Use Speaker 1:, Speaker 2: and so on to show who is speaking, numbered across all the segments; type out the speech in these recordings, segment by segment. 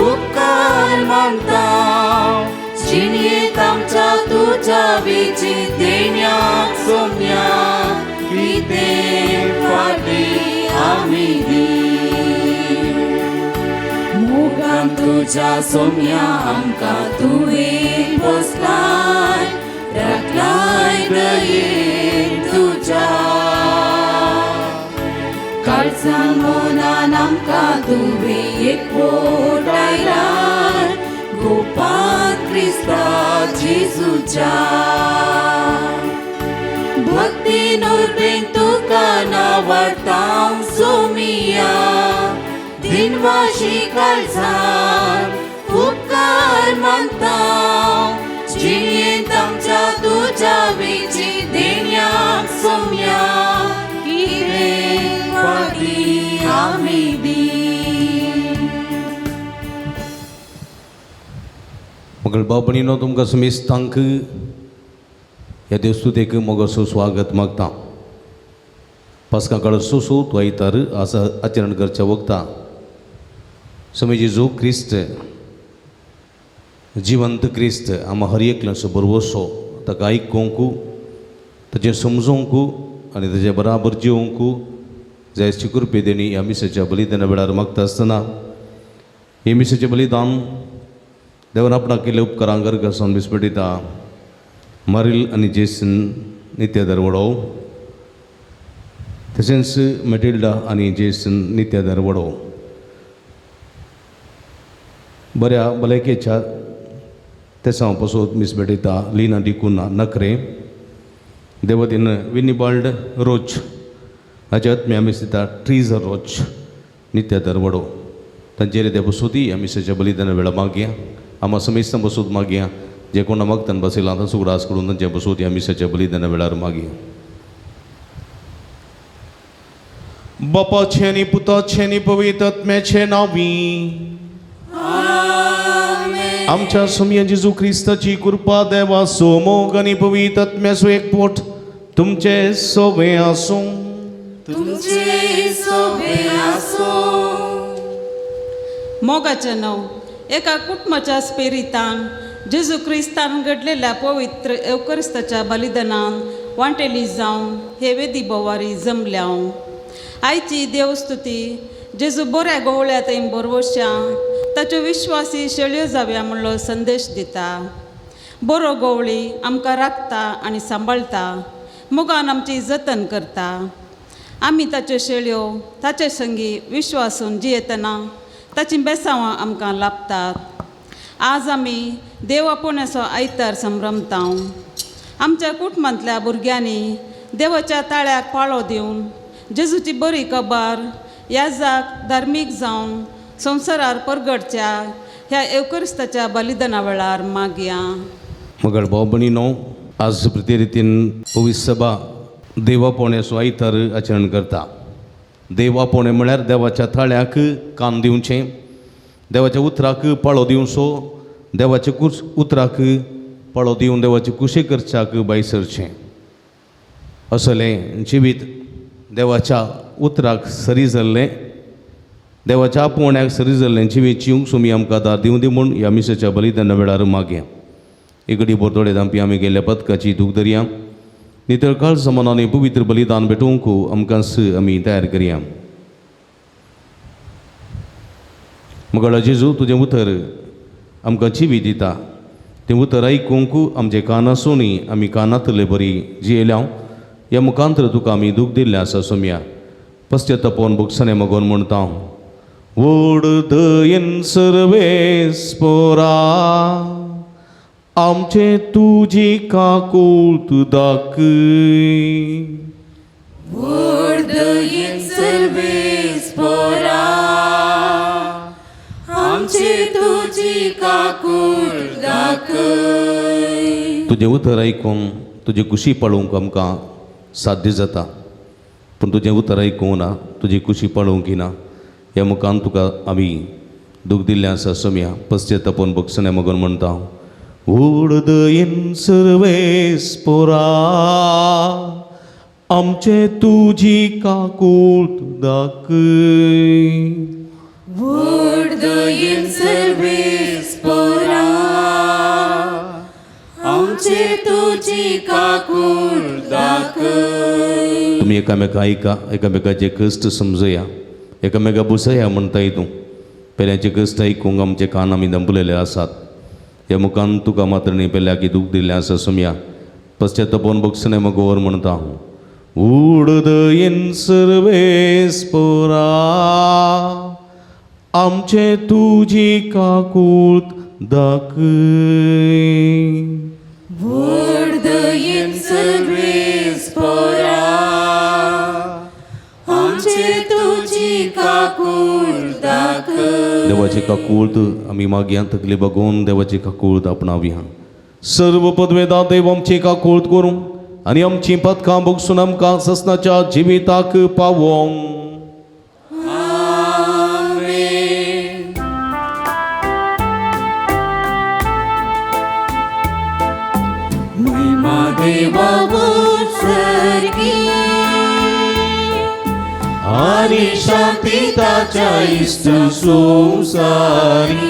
Speaker 1: उपकार मानता जिणेत आमच्या तुझ्या विची देण्याक सोम्या कितें फाटी आमी दी मोगान तुझ्या सोम्या आमकां तुवें बसलाय राखलाय दयेन तुझ्या काळजान मोनान आमकां तुवें एकवोट आयलाय गोपाल क्रिस्ता जेजूच्या भक्तीन उर्बेन तुका नावाडटां सोमिया दिनवाशी काळजान उपकार मानता जिणेत आमच्या तुझ्या वेची देण्याक सोम्या कितें फाटी आमी दी
Speaker 2: मगळ बाबणीनो तुमकां समेस्तांक ह्या देवस्तुतेक मोगसो स्वागत मागता पास्का काळ सोसूत वयतार आसा आचरण करच्या वखता समय जेजू क्रिस्त जिवंत क्रिस्त आमा हर एकल्याचो बरवसो ताका आयकोंकू ताचें समजोवंकू आनी ताचे बराबर जिवोवंकू जायची कृपे देणी ह्या मिसाच्या बलिदाना वेळार मागता आसतना हे मिसाचें बलिदान देवान आपणाक केल्ल्या उपकारांक गर्गासन विस्पटिता मारिल आनी जेसन नित्यादार वडोव तशेंच मेटिल्डा आनी जेसन नित्यादार वडोव बऱ्या भलायकेच्या तेसां पासून मिसबेटिता लिना डिकुना नखरे देवतीन विनिबाल्ड रोज हाचे आत्म्या मिसता ट्रीजर रोज नित्यादार वडोव तांचेर ते बसुदी ह्या मिसाच्या बलिदाना वेळा मागया आम्हा समेस्तां बसून मागया जे कोणा मागतान बसयला तांचो उगडास करून तांचे बसून ह्या मिसाच्या बलिदाना वेळार मागया बापाचे आनी पुताचे आनी पवित्र आत्म्याचे नांवी आमच्या सोम्या जेजू क्रिस्ताची कृपा देवा सोमोग आनी पवित्र आत्म्याचो एकवट तुमचे सोबे आसूं
Speaker 3: मोगाचे नव एका कुटुंबाच्या स्पिरितान जेजू क्रिस्तान घडलेल्या पवित्र एवकरिस्ताच्या बलिदानान वांटेली जावन हे वेदी बोवारी जमल्या आयची देवस्तुती जेजू बऱ्या गवळ्या थंय बरवश्या ताच्यो विश्वासी शेळयो जाव्या म्हणलो संदेश दिता बरो गवळी आमकां राखता आनी सांबाळटा मोगान आमची जतन करता आमी ताच्यो शेळयो ताचे संगी विश्वासून जियेतना ताची बेसांवां आमकां लाभतात आज आमी देव आपोवण्याचो आयतार संभ्रमता आमच्या कुटुंबांतल्या भुरग्यांनी देवाच्या ताळ्याक पाळो दिवन जेजूची बरी खबर ह्या जाग धार्मीक जावन संवसारार परगडच्या ह्या एवकरिस्ताच्या बलिदाना वेळार मागया
Speaker 2: मगळ भाव भयणीनो आज प्रती रितीन पवित्र सभा देवापोवण्याचो आयतार आचरण करता देवापोवणें म्हळ्यार देवाच्या थाळ्याक कान दिवचें देवाच्या उतराक पाळो दिवचो देवाच्या उतराक पाळो दिवन देवाची कुशी करच्याक भायर सरचें असलें जिवीत देवाच्या उतराक सरी जाल्लें देवाच्या आपोवण्याक सरी जाल्लें जिवीत जिवंक सोमी आमकां दार दिवं दी म्हूण ह्या मिसाच्या बलिदाना वेळार मागया एगडी बोरतोडे दांपी आमी गेल्ल्या पथकाची दूख धरया नितळकाळ समानांनी पवित्र बलिदान भेटोवंक आमकांच आमी तयार करया मगळ जेजू तुजें उतर आमकां जिवीत दिता तें उतर आयकूंक आमचे कान आसूनी आमी कानांतले बरी जियेल्या ह्या मुखांतर तुका आमी दूख दिल्लें आसा सोम्या पश्चातापोवन भोगसणे मागोवन म्हणटा व्हड दयेन सर्वेस्परा आमचे तुजी काकूळट दाखय
Speaker 1: व्हड दयेन सर्वेस्परा आमचे तुझी काकूळ दाखय.
Speaker 2: तुझे उतर ऐकून तुझी कुशी पळोवंक आमकां साध्य जाता, पूण तुजें उतर आयकूंक ना, तुजी कुशी पळोवंक ना. ह्या मुखान तुका आमी दूख दिल्लें आसा सोम्या, पश्चातापोवन भक्षणे मगन म्हणटा. उडदयेन सर्वेस्परा आमचे तुजी काकूळ दाखय.
Speaker 1: उडदयेन सर्वेस्परा आमचे तुझी काकूळ दाखय.
Speaker 2: तुम्ही एकामेका ऐका, एकामेकाचे कश्ट समजुया, एकामेका बुसया म्हणटा हितून. पेल्याचे कश्ट ऐकूंक आमचे कान आमी दंपलेले आसात. ह्या मुखान तुका मात्र न्ही पेल्याकी दूख दिल्लें आसा सोम्या, पश्चातापोवन भक्षणे मगोवर म्हणटा. उडदयेन सर्वेस्परा आमचे तुजी काकूळ दाखय.
Speaker 1: उडदयेन सर्वेस्परा आमचे तुझी काकूळ दाखय.
Speaker 2: देवाची काकूळत आमी मागया, तकली बघून देवाची काकूळत आपणावया. सर्व पदवेदा देव आमची काकूळत करूं आनी आमची पदकां भोगसून आमकां ससनाच्या जिविताक पावोंक.
Speaker 1: आमेन. महिमा देवा उत्सर्गी
Speaker 2: आणि शांती ताच्या इष्ट संसारी.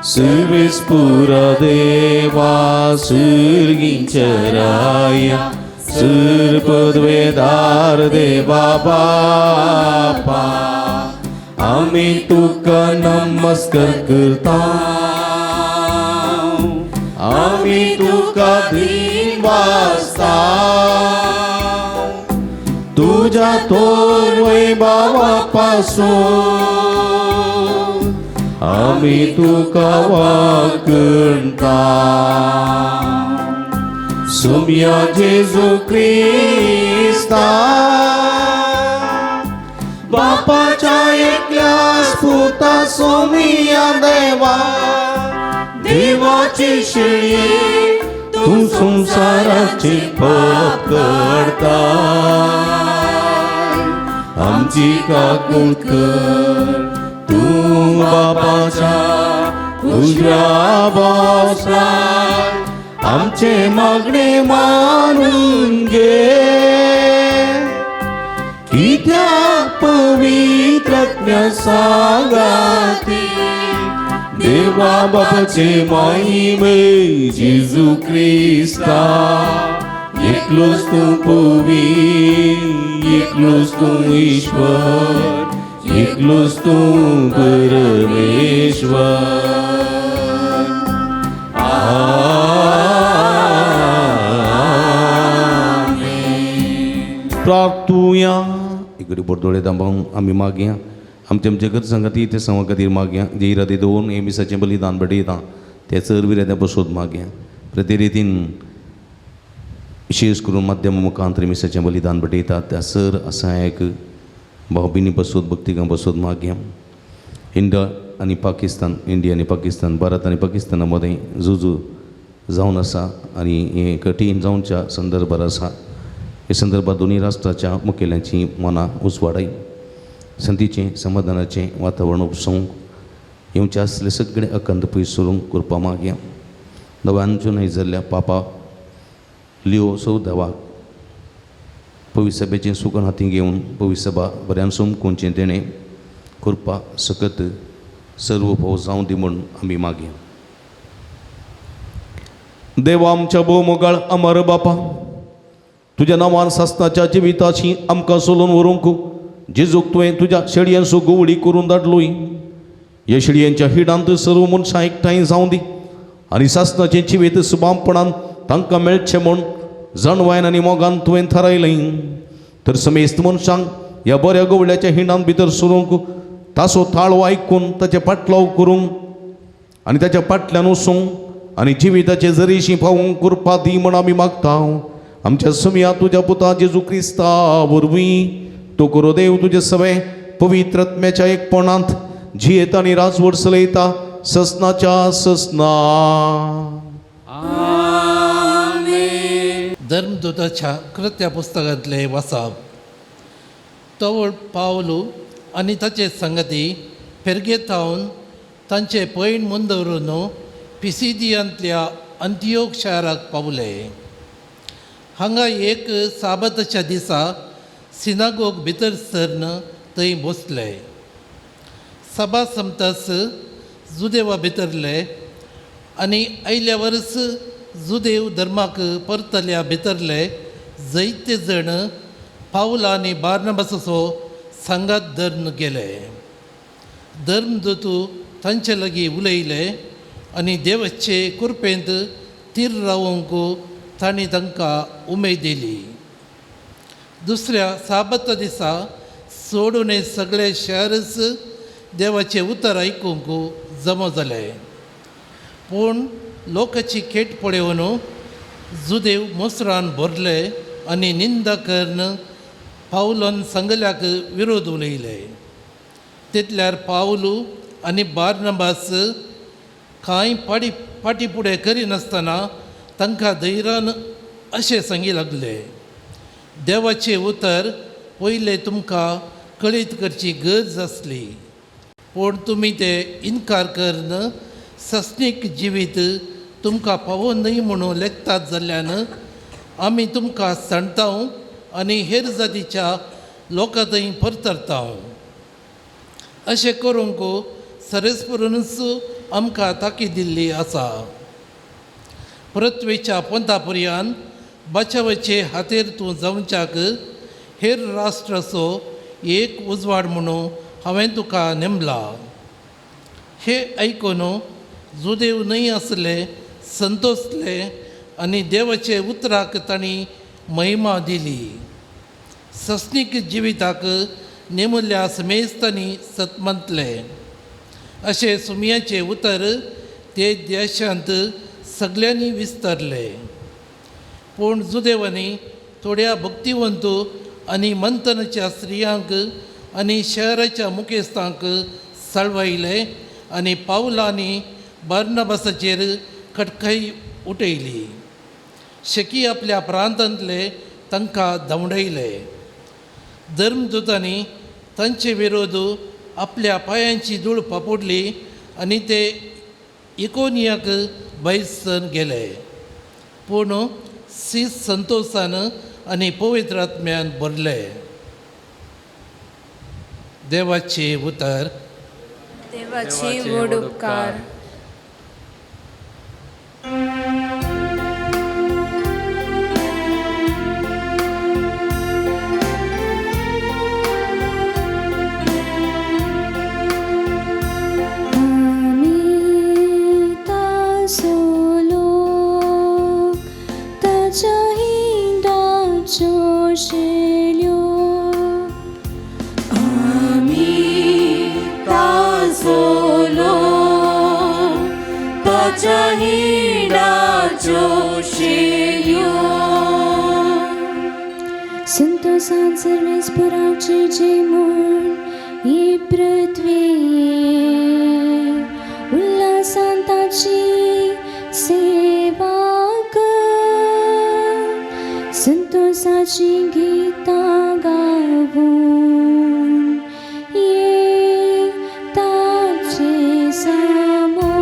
Speaker 2: सर्वेस्पुरा देवा सर्गींच्या राया, सर्पद्वेदार देवा बापा, आमी तुका नमस्कार करता. आमी तुका दिन वाजता. तुझ्या थोर वैभवापासून आमी तुका वाकणता. सोम्या जेजू क्रिस्ता, बापाच्या एकल्या स्पुता सोमिया देवा, देवाची शेळी तू संसाराचे पाप करता. आमची काकूळ कर तू बापाच्या उजव्या बोसरार. आमचे मागणे मानून घे, कित्याक पवित्रज्ञ सांगाती. देवा बापाचे महिमे जेजू क्रिस्ता, एकलोच तू पवी, एकलोच तू ईश्वर, एकलोच तू परमेश्वर. आमेन. प्रार्थूया. इकडे बोरदोळे दांबावून आमी मागया. आमचे आमचे घर संगती ते संवा खातीर मागया. जे इरादे दवरून हे मिसाचें बलिदान बडयता ते चर विराद्या बसोत मागया. प्रते रितीन विशेष करून माध्यम मुखांतर मिसाचें बलिदान बडयतात त्या सर असायक भावभिनी बसोत भक्तिगां बसोत मागया. इंडिया आनी पाकिस्तान, इंडिया आनी पाकिस्तान, भारत आनी पाकिस्ताना मदें झुजू जावन आसा आनी हें कठीण जावच्या संदर्भार आसा. हे संदर्भात दोन्ही राष्ट्राच्या मुखेल्यांची मनां उजवाडाय, संतीचें समाधानाचें वातावरण उपसूंक येवचे आसले सगळे अखंड पयस सोडूंक करपा मागया. नव्यानचो जाल्ल्या पापा लिओ 14वाक पवित्र सभेचें सुकण हाती घेवन पवित्र सभा बऱ्यान सोमकोवचें तेणें करपा सकत सर्व भाव जावं दी म्हूण आमी मागया. देवा आमच्या भोवमोगाळ अमर बापा, तुज्या नांवान सासणाच्या जिविताची आमकां सोलून व्हरूंक जेजूक तुवें तुज्या शेडयांचो गोवडी करून धाडलोय. ह्या शेडयांच्या हिडांत सर्व मनशां एकठांय जावं दी आनी सासणाचें जिवीत सुबामपणान तांकां मेळचें म्हूण जणवायन आनी मोगान तुवें थारायलें. तर समेस्त मनशांक ह्या बऱ्या गोवड्याच्या हिंडांत भितर सरूंक ताचो ताळो आयकून ताचे पाटलाव करूंक आनी ताच्या फाटल्यान वसूंक आनी जिविताचे जरीशी पावूंक करपा दी म्हूण आमी मागता. आमच्या समिया तुज्या पुता जेजू क्रिस्ता वरवीं तू करो देव तुझे सवय पवित्र आत्म्याच्या एकपणांत जियेता आणि राजवट चलयता ससनाच्या ससना.
Speaker 4: धर्मदूताच्या कृत्या पुस्तकांतले वाचप. तवळ पावलू आनी ताचे संगती पेर्गेतावन तांचे पैण म्हूण दवरून पिसिदियांतल्या अंतियोक शाराक पावले. हांगा एक साबताच्या दिसा सिनागोग भितर सरन थंय बसले. सभा संपताच जुदेवा भितरले आनी आयल्या वर्स जुदेव धर्माक परतल्या भितरले जायते जण पावल आनी बार्नबासाचो सांगात धरून गेले. धर्मदूत तांचे लागीं उलयले आनी देवाचे कृपेंत तीर रावूंक तांणी तांकां उमेद दिली. दुसऱ्या साबता दिसा सोडून हे सगळे शहरच देवाचे उतर आयकूंक जमा जाले. पूण लोकांची खेट पळोवन जुदेव मोसरान भरले आनी निंदा करून पावलान सांगल्याक विरोध उलयले. तितल्यार पावलू आनी बार्नबास कांय फाटी फुडें करिनासतना तांकां धैर्यान अशें सांगी लागले, देवाचें उतर पयलें तुमकां कळीत करची गरज आसली. पूण तुमी तें इन्कार करून सस्नीक जिवीत तुमकां पावो न्हय म्हणून लेखतात जाल्यान आमी तुमकां सांडटाव आनी हेर जातीच्या लोकां थंय परतरताव. अशें करूंक सरेस्परूनच आमकां ताकीद दिल्ली आसा. परतवेच्या पंथा पर्यंत बचावाचे हातेर तूं जावच्याक हेर राष्ट्राचो एक उजवाड म्हणून हांवें तुका नेमला. हे आयकून जुदेव न्हय आसले संतोसले आनी देवाचे उतराक तांणी महिमा दिली. सस्नीक जिविताक नेमुल्ल्या समेस्तांनी सतमंतले. अशें सुमयाचे उतर ते देशांत सगळ्यांनी विस्तारले. पूण जुदेवांनी थोड्या भक्तिवंत आनी मंथनाच्या स्त्रियांक आनी शहराच्या मुखेस्तांक सळवायले आनी पावला आनी बार्नबासाचेर कटकाई उठयली. शेकी आपल्या प्रांतांतले तांकां धांवडयले. धर्मदूतांनी तांचे विरोध आपल्या पांयांची धूळ पापोडली आनी ते इकोनियाक भायर सरून गेले. पूण सीस संतोशान आनी पवित्र आत्म्यान भरले. देवाचे उतर.
Speaker 1: देवाचे व्हड उपकार.
Speaker 5: संतोषान सर्वेस्पराचे जे म्हूण ही पृथ्वी उल्हासान ताची सेवा कर. संतोषाची गितां गावून ये ताचे समोर.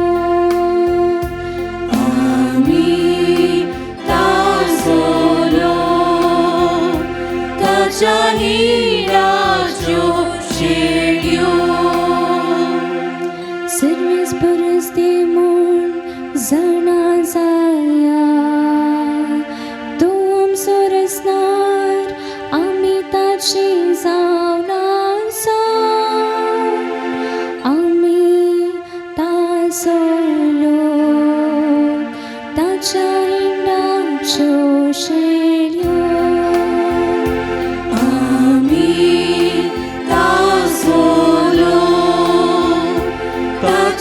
Speaker 5: सर्वेस परस ते म्हूण जाणा जाया तो आमचो रचणार आमी ताची जावन आसा. आमी ताचो लोक ताच्या हिंडाच्यो शेळयो.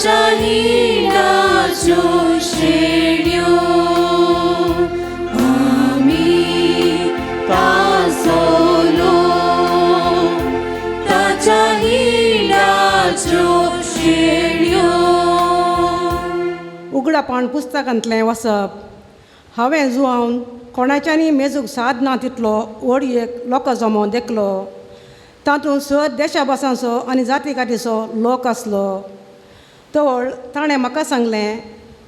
Speaker 1: Chahina Joshi देवाच्यो शेळयो.
Speaker 6: उगडापण पुस्तकांतलें वचप. हांवें जुआवन कोणाच्यानी मेजूक साद ना तितलो व्हडयेक लोक जमोवन देखलो. तातूंत सर देशाभासांचो आनी जाती कातीचो लोक आसलो. तवळ ताणें म्हाका सांगलें,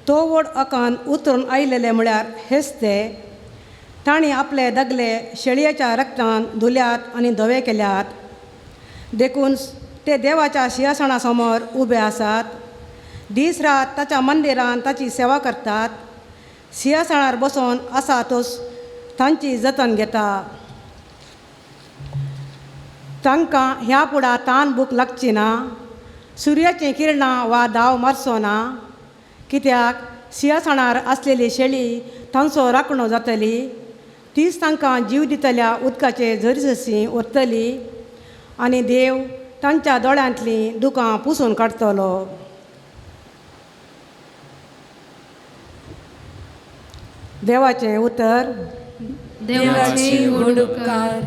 Speaker 6: तो व्हड अकान उतरून आयलेले म्हळ्यार हेच ते. तांणी आपले दगले शेळयेच्या रक्तान धुल्यात आनी धवे केल्यात. देखून ते देवाच्या सिंहासना समोर उबे आसात. दीस रात ताच्या मंदिरांत ताची सेवा करतात. सिंहासनार बसून आसा तोच तांची जतन घेता. तांकां ह्या फुडा तान भूक लागची ना, सुर्याचीं किरणां वा दाव मारचो ना. कित्याक सिंहासनार आसलेली शेळी तांचो राखणो जातली. तीच तांकां जीव दितल्या उदकाचे झरझशी ओरतली आनी देव तांच्या दोळ्यांतलीं दुकां पुसून काडटलो. देवाचें उतर.
Speaker 1: देवाची व्हड उपकार.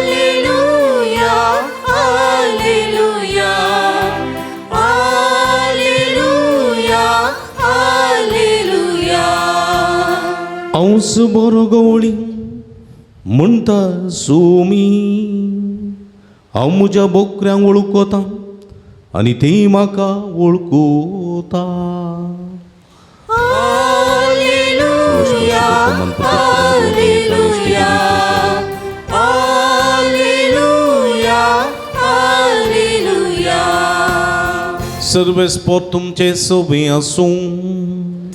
Speaker 1: Hallelujah, hallelujah, hallelujah, hallelujah.
Speaker 2: अंस बरो गवळी म्हणटा सोमी, हांव म्हज्या बोकऱ्यांक वळखता आनी ती म्हाका वळखता.
Speaker 1: Hallelujah, hallelujah, hallelujah, hallelujah.
Speaker 2: सर्वेस्पोर तुमचे सोबे आसूं.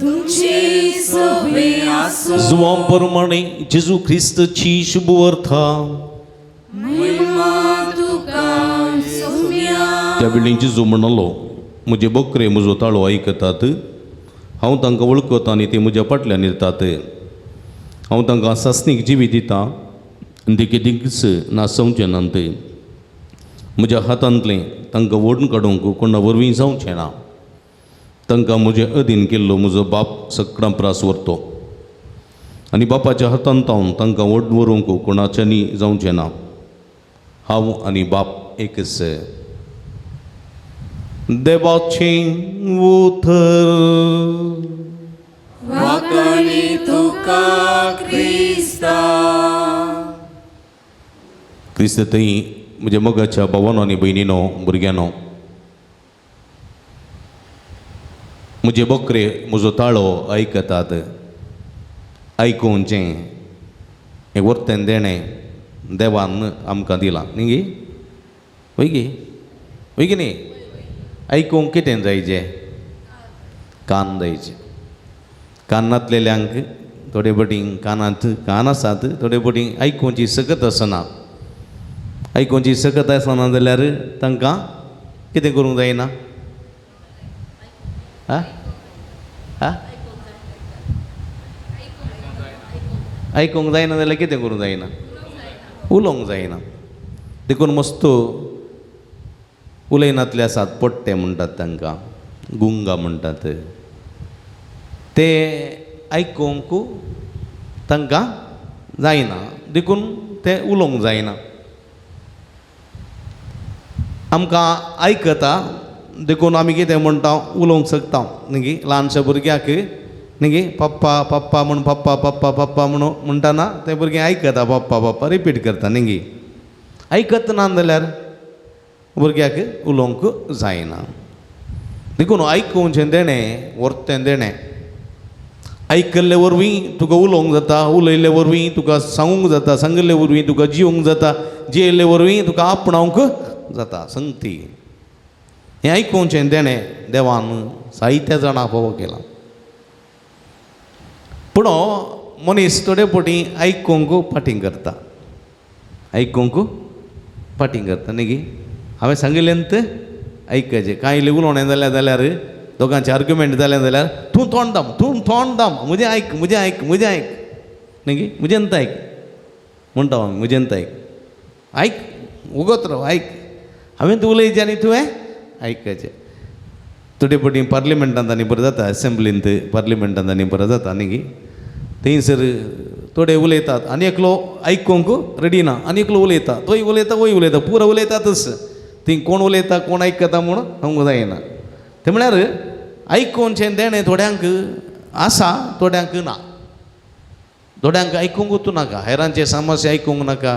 Speaker 1: तुमची सोबे आसूं.
Speaker 2: जुवा प्रमाणे जेजू ख्रिस्तची शुभ वर्था
Speaker 1: महिमा तुका सौम्या.
Speaker 2: त्या बिल्डिंगची जो म्हणलो, म्हजे बोकरे म्हजो ताळो आयकतात. हांव तांकां वळखता आनी ते म्हज्या फाटल्यान येतात. हांव तांकां सासणीक जिवी दितां आनी ते केदींच नासवचें नात. म्हज्या हातांतलें तांकां ओडून काडूंक कोणा वरवीं जावचें ना. तांकां म्हजे अधीन केल्लो म्हजो बाप सगळां प्रास व्हरतो आनी बापाच्या हातांत हांव तांकां ओडून व्हरूंक कोणाच्यांनी जावचें ना. हांव आनी बाप एकच. देवाचें उतर.
Speaker 1: वाकणी तुका क्रिस्ता.
Speaker 2: क्रिस्त थंय म्हज्या मोगाच्या भावांनो आनी भयणीनो, भुरग्यांनो, म्हजे बोकरे म्हजो ताळो आयकतात. आयकुचें हें वर्तें देणें देवान आमकां दिलां न्ही गे. वय गे, वय गे न्ही. आयकूंक कितें जायचें? कान जायचे. कान नासलेल्यांक थोडे फावटी कानांत कान आसात, थोडे फावटी आयकुची सकत आसना. आयकुची सकत आसना जाल्यार तांकां कितें करूंक जायना? आयकूंक जायना जाल्यार कितें करूंक जायना? उलोवंक जायना. देखून मस्त उलयनातले आसात पट्टे म्हणटात तांकां, गुंगा म्हणटात. ते आयकूंक तांकां जायना, देखून ते उलोवंक जायना. आमकां आयकता देखून आमी कितें म्हणटा? उलोवंक शकता न्ही. ल्हानशा भुरग्याक न्ही पप्पा पप्पा म्हण पप्पा पप्पा पप्पा म्हणून म्हणटाना ते भुरगें आयकता पप्पा पप्पा रिपीट करता न्ही. आयकत ना जाल्यार भुरग्याक उलोवंक जायना. देखून आयकुचें देणें वर्तें देणें. आयकल्ले वरवीं तुका उलोवंक जाता, उलयल्ले वरवीं तुका सांगूंक जाता, सांगिल्ले वरवीं तुका जिवंक जाता, जियेल्ले वरवीं तुका आपणावंक जाता. संगती हें आयकुचें देणें देवान जायत्या जाणां फावो केलां. पूण मनीस थोडे फावटी आयकूंक फाटीं करता. आयकूंक फाटीं करता न्ही. हांवें सांगिल्लेंत आयकचें. कांय इल्लें उलोवणें जालें जाल्यार दोगांचें आर्ग्युमेंट जालें जाल्यार तूं तोंड दाम म्हजें आयक म्हजें आयक म्हजें आयक न्ही. म्हजेंत आयक म्हणटा आमी. म्हजेंत आयक आयक उगत राव आयक. हांवें तूं उलयचें आनी तुवें आयकचें. थोडे फावटी पार्लिमेंटांत आनी बरें जाता, एसेंब्लींत पार्लिमेंटांत आनी बरें जाता न्ही. थंयसर थोडे उलयतात आनी एकलो आयकूंक रेडी ना आनी एकलो उलयता तोय उलयता वय उलयता पुरो उलयतातच थंय कोण उलयता कोण आयकता म्हूण हांव जायना ते म्हळ्यार आयकोनचें देणें थोड्यांक आसा थोड्यांक ना थोड्यांक आयकूंकूच नाका हेरांचे समस्या आयकूंक नाका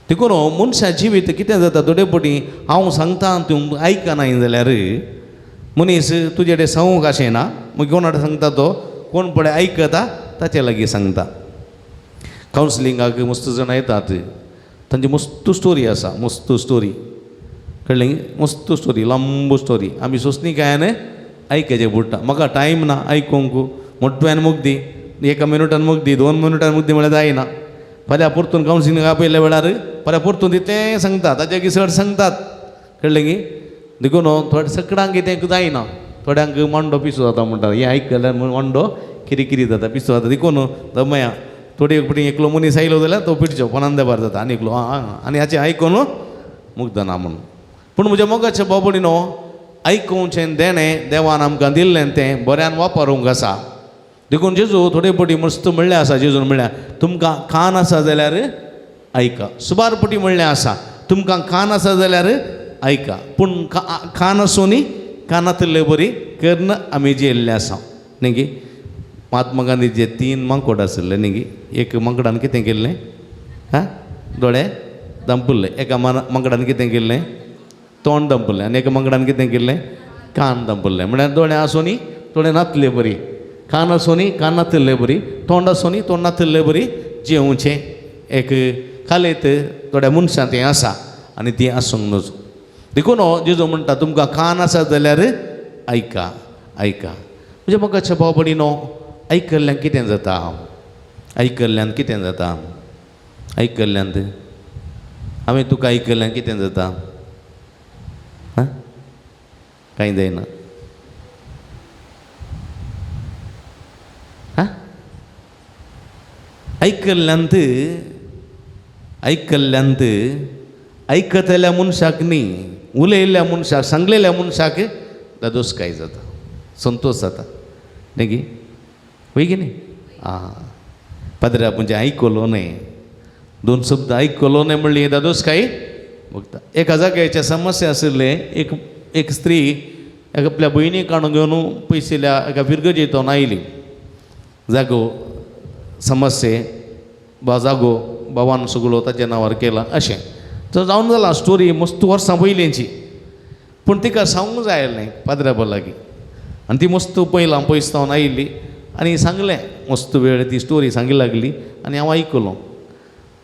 Speaker 2: देखून मनशा जिवीत कितें जाता थोडे फावटी हांव सांगता तूं आयकनाय जाल्यार मनीस तुजे कडेन सांगूंक अशें ना मग कोणा सांगता तो कोण पळय आयकता ताचे लागीं सांगता कावन्सिलिंगाक मस्त जाण येतात तांची मस्त स्टोरी आसा मस्त स्टोरी कळ्ळें मस्त स्टोरी लांब स्टोरी आमी सोंसणीकायान आयकचें पडटा म्हाका टायम ना आयकूंक मोठ्यान मुगदी 1 मिनटान मुगदी 2 मिनटान मुगदी म्हळ्यार जायना फाल्यां परतून कावन्सिलिंगा आपयल्या वेळार फाल्यां परतून तितलें सांगतात ताच्या किसड सांगतात कळ्ळें की देखून थोड्या सगळ्यांक तें जायना थोड्यांक मांडो पिसो जाता म्हणटा हें आयकल्यार मांडो किरी किरी जाता पिसो जाता देखून दमया थोडी फावटी एकलो मनीस आयलो जाल्यार तो पिडचो कोणान देबार जाता आनी एकलो आनी हाचें आयकून मुग्ध ना म्हणून पूण म्हज्या मोगाच्या बाबडीनो आयकूचें देणें देवान आमकां दिल्लें तें बऱ्यान वापरूंक आसा देखून जेजू थोडे फावटी मस्त म्हणलें आसा जेजून म्हणल्यार तुमकां कान आसा जाल्यार आयका सुबार फावटी म्हणलें आसा तुमकां कान आसा जाल्यार आयका पूण कान आसूनी कानांतले बरी कर्ण आमी जेल्ले आसा न्ही गे महात्मा गांधीचे 3 मांकोड आसले न्ही गे एक मांकडान कितें केल्लें दोळे दंपल्ले एका मांकडान कितें केल्लें तोंड दंपल्लें आनी एका मांकडान कितें केल्लें कान दंपल्ले म्हळ्यार दोळे आसूनी दोळे नातले बरी कान आसूनी कान नातले बरी तोंड आसूनी तोंड नातले बरी जेवचें एक खालेत थोड्या मनशां तें आसा आनी ती आसूंक नजो देखून जेजू म्हणटा तुमकां कान आसा जाल्यार आयका आयका म्हणजे मोगाच्या भाव भयणीनो आयकल्ल्यान कितें जाता आयकल्ल्यान कितें जाता आयकल्ल्यान हांवें तुका आयकल्ल्यान कितें जाता कांय जायना आयकल्ल्यांत आयकल्ल्यांत आयकतल्या मनशाक न्ही उलयल्ल्या मनशाक सांगलेल्या मनशाक दादोसकाय जाता संतोश जाता न्ही गे वय गे न्ही पाद्र्या म्हणजे आयकलो न्ही 2 शब्द आयकलो न्ही म्हणली दादोसकाय बघता एका जाग्याचे समस्या आशिल्ले एक स्त्री आपल्या भयणीक काडून घेवन पयसल्या एका विर्गजेतून आयली जागो समस्ये जागो भावान सगळो ताच्या नांवार केला अशें तर जावन जाला स्टोरी मस्त वर्सां पयलींची पूण तिका सांगूंक जाय न्ही पाद्र्या लागीं आनी ती मस्त पयलां पयसतावन आयिल्ली आनी सांगलें मस्त वेळ ती स्टोरी सांगी लागली आनी हांव आयकलो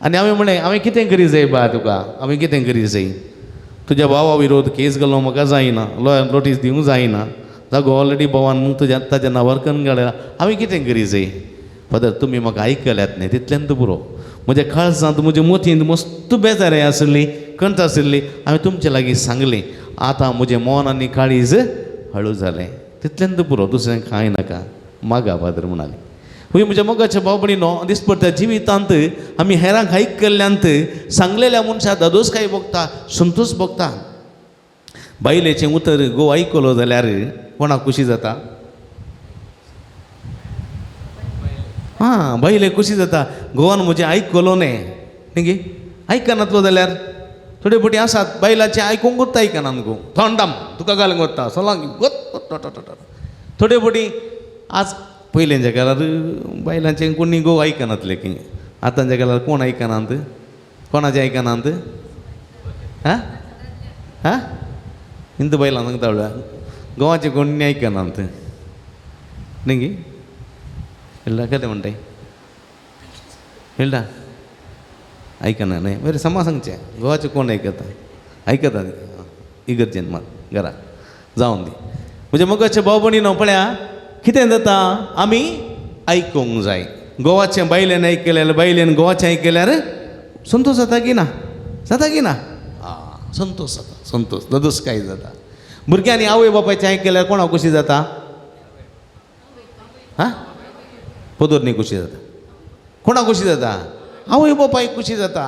Speaker 2: आनी हांवें म्हणलें हांवें कितें करी जाय बा तुका हांवें कितें करी जाय तुज्या भावा विरोध केस घालूंक म्हाका जायना लॉयर नोटीस दिवंक जायना जागो ऑलरेडी भावान ताच्या नांवार करून काडला हांवें कितें करी जाय फादर तुमी म्हाका आयकल्यात न्ही तितल्यांत पुरो म्हज्या काळजांत म्हज्या मतींत मस्त बेजारी आसली कंठ आशिल्ली हांवें तुमचे लागीं सांगलें आतां म्हजें मन आनी काळीज हळू जालें तितल्यांत पुरो दुसऱ्यांक कांय नाका मागा फादर म्हणाली खंय म्हज्या मोगाच्या भाव भयणीनो दिसपट्ट्या जिवितांत आमी हेरांक आयकल्ल्यांत सांगलेल्या मनशाक दादोसकाय भोगता संतोश भोगता बायलेचें उतर गो आयकलो जाल्यार कोणाक खुशी जाता बायले खुशी जाता गोवान म्हजें आयकलो न्ही गे आयकनातलो जाल्यार थोडे फावटी आसात बायलाचें आयकूंकूच आयकनात गो थोंडाम तुका घालूंक वता सोलांग थोडे फावटी आज पयलेंच्या काळार बायलांचें कोणी गो आयकनातले की आतांच्या काळार कोण आयकनात कोणाचें आयकनात हिंदू बायलां सांगता गोवाचें कोणी आयकनात न्ही गे ಹೇಳ್ದ ಕತೆ म्हणटाय ಹೇಳ್ದ आयकना न्ही बरें समा सांगचें गोवाचें कोण आयकता इगर्जेन मात घरा जावन दी म्हणजे मोगाचे भाव भयणीनो पळया कितें जाता आमी आयकूंक जाय गोवाचें बायलेन आयकल्यार बायलेन गोवाचें आयकल्यार संतोश जाता की ना संतोश जाता संतोश दादोसकाय जाता भुरग्यांनी आवय बापायचें आयकल्यार कोणाक खुशी जाता पोदोरनी खुशी जाता कोणाक खुशी जाता आवय बापायक खुशी जाता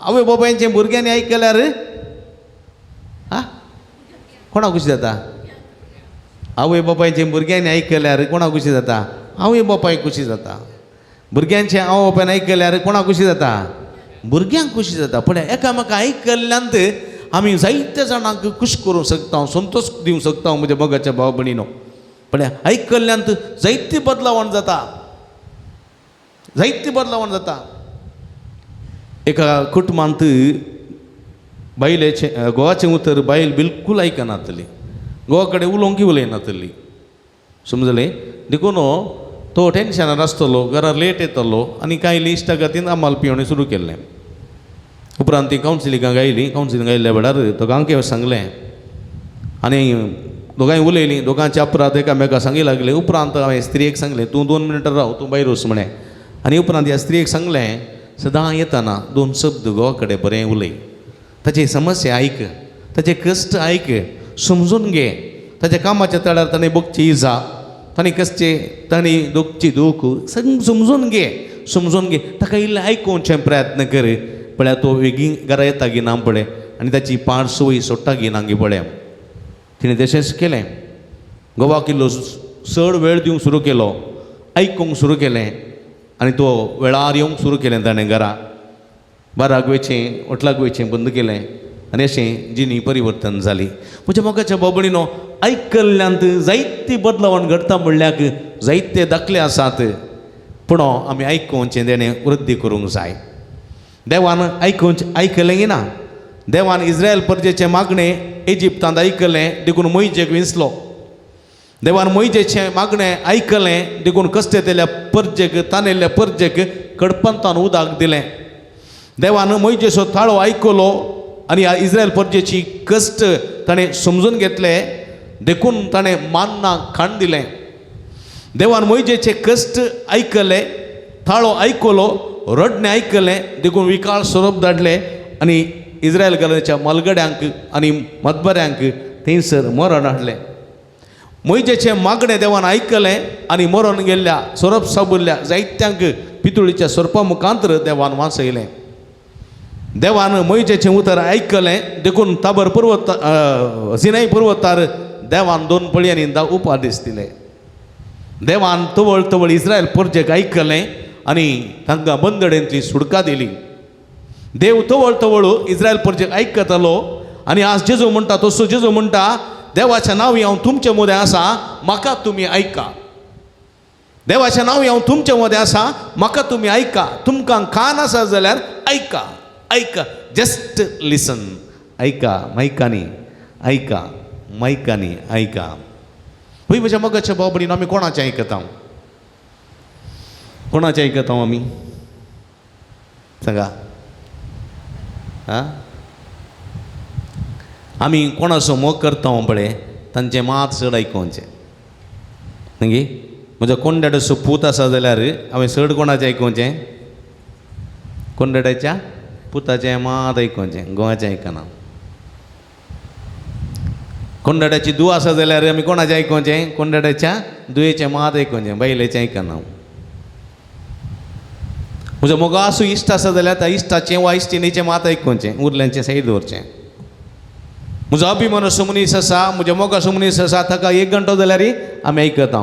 Speaker 2: आवय बापायचें भुरग्यांनी आयकल्यार कोणाक खुशी जाता आवय बापायचें भुरग्यांनी आयकल्यार कोणाक खुशी जाता आवय बापायक खुशी जाता भुरग्यांचे आवय बापायन आयकल्यार कोणाक खुशी जाता? भुरग्यांक खुशी जाता. पण एकामेका आयकल्ल्यांत आमी जायत्या जाणांक खूश करूंक शकता, संतोश दिवंक शकता म्हज्या मोगाच्या भाव भयणीनो. पण आयकल्ल्यांत जायती बदलावण जाता, जायती बदलावण जाता. एका कुटुंबांत बायलेचे घोवाचें उतर बायल बिलकूल आयकनातली, घोवा कडेन उलोवंकूय उलयनातली. समजलें? देखून तो टेन्शनान आसतलो, घरा लेट येतलो आनी कांय इश्टा खातीर आमाल पिवणें सुरू केल्लें. उपरांत ती कावन्सिलिंगाक आयली. कावन्सिलिंग आयिल्ल्या वेळार तो गांवके सांगलें आनी दोगांय उलयलीं. दोगांचे अपराध एकामेका सांगी लागले. उपरांत हांवें स्त्रीयेक सांगलें तूं 2 मिनटां राव, तूं भायर वच म्हणें. आनी उपरांत ह्या स्त्रीयेक सांगलें सदां येताना 2 शब्द घोवा कडेन बरें उलय, ताची समस्या आयक, ताचे कश्ट आयक, समजून घे. ताच्या कामाच्या तळार ताणें भोगची इजा, ताणें कसचे ताणें दोगची दूख समजून घे, समजून घे. ताका इल्लें आयकुवचे प्रयत्न कर. पळय तो वेगळी घरा येता गी ना पळय आनी ताची पाड संवय सोडटा गी ना गे पळय. तिणें तशेंच केलें. घोवाक इल्लो चड वेळ दिवंक सुरू केलो, आयकूंक सुरू केलें आनी तो वेळार येवंक सुरू केलें. ताणें घरा बाराक वयचें, होटलाक वयचें बंद केलें आनी अशें जिणी परिवर्तन जाली. म्हज्या मोगाच्या भाव भयणीनो, आयकल्ल्यांत जायती बदलावण घडटा म्हणल्यार जायते दाखले आसात. पूण आमी आयकुवचें तेणें वृद्धी करूंक जाय. देवान आयकलें ना. देवान इस्रायल परजेचें मागणें इजिप्तांत आयकलें, देखून मोइजेक विंचलो. देवान मोइजेचें मागणें आयकलें, देखून कश्टेतेल्या परजेक तानेल्ल्या परजेक कडपंतान उदक दिलें. देवान मोइजेचो थाळो आयकलो आनी इस्रायल परजेची कश्ट ताणें समजून घेतले, देखून ताणें मान्ना खाण दिलें. देवान मोइजेचे कश्ट आयकले, थाळो आयकलो, रडणें आयकलें, देखून विकाळ सोरोप धाडलें आनी इस्रायल घराच्या मलगड्यांक आनी मदबऱ्यांक थंयसर मरण हाडलें. मोइजेचें मागणें देवान आयकलें आनी मरण गेल्ल्या सोरोप साबुरल्या जायत्यांक पितुळीच्या सोरपा मुखांतर देवान वाचयलें. देवान मोइजेचें उतर आयकलें, देखून ताबर पर्वत सिनाई पर्वतार देवान 2 पळयांनी उपादेश दिले. देवान तवळ तवळ इस्रायल परजेक आयकलें आनी तांकां बंदडेंतली सुटका दिली. देव तवळ तवळ इस्रायल परजेक आयकतालो आनी आज जेजू म्हणटा तसो जेजू म्हणटा, देवाच्या नांवी हांव तुमचे मदें आसा, म्हाका तुमी आयका. देवाच्या नांवी हांव तुमचे मदें आसा, म्हाका तुमी आयका. तुमकां कान आसा जाल्यार आयका, आयका, जस्ट लिसन. आयका मायकांनी, आयका मायकांनी, आयका. पळय म्हज्या मोगाच्या भाव भयणीनो, आमी कोणाचें आयकता? कोणाचें आयकता आमी? सांगा. आमी कोणाचो मोग करता पळय तांचें मात चड आयकुवचें न्ही. म्हजो कोंड्याचो पूत आसा जाल्यार हांवें चड कोणाचें आयकुवचें? कोंड्याच्या पुताचें मात आयकुवचें, गोवाचें आयकना. कोंड्याची धूव आसा जाल्यार आमी कोणाचें आयकुवचें? कोंड्याच्या धुयेचें मात आयकुवचें, बायलेचें आयकना. म्हजो मोगासू इश्ट आसा जाल्यार त्या इश्टाचें वा इश्टिणीचें मात आयकुवचें, उरल्यांचें सायड दवरचें. म्हजो अभिमान असो मनीस आसा, म्हज्या मोगाचो मनीस आसा, ताका 1 घंटो जाल्यार आमी आयकता.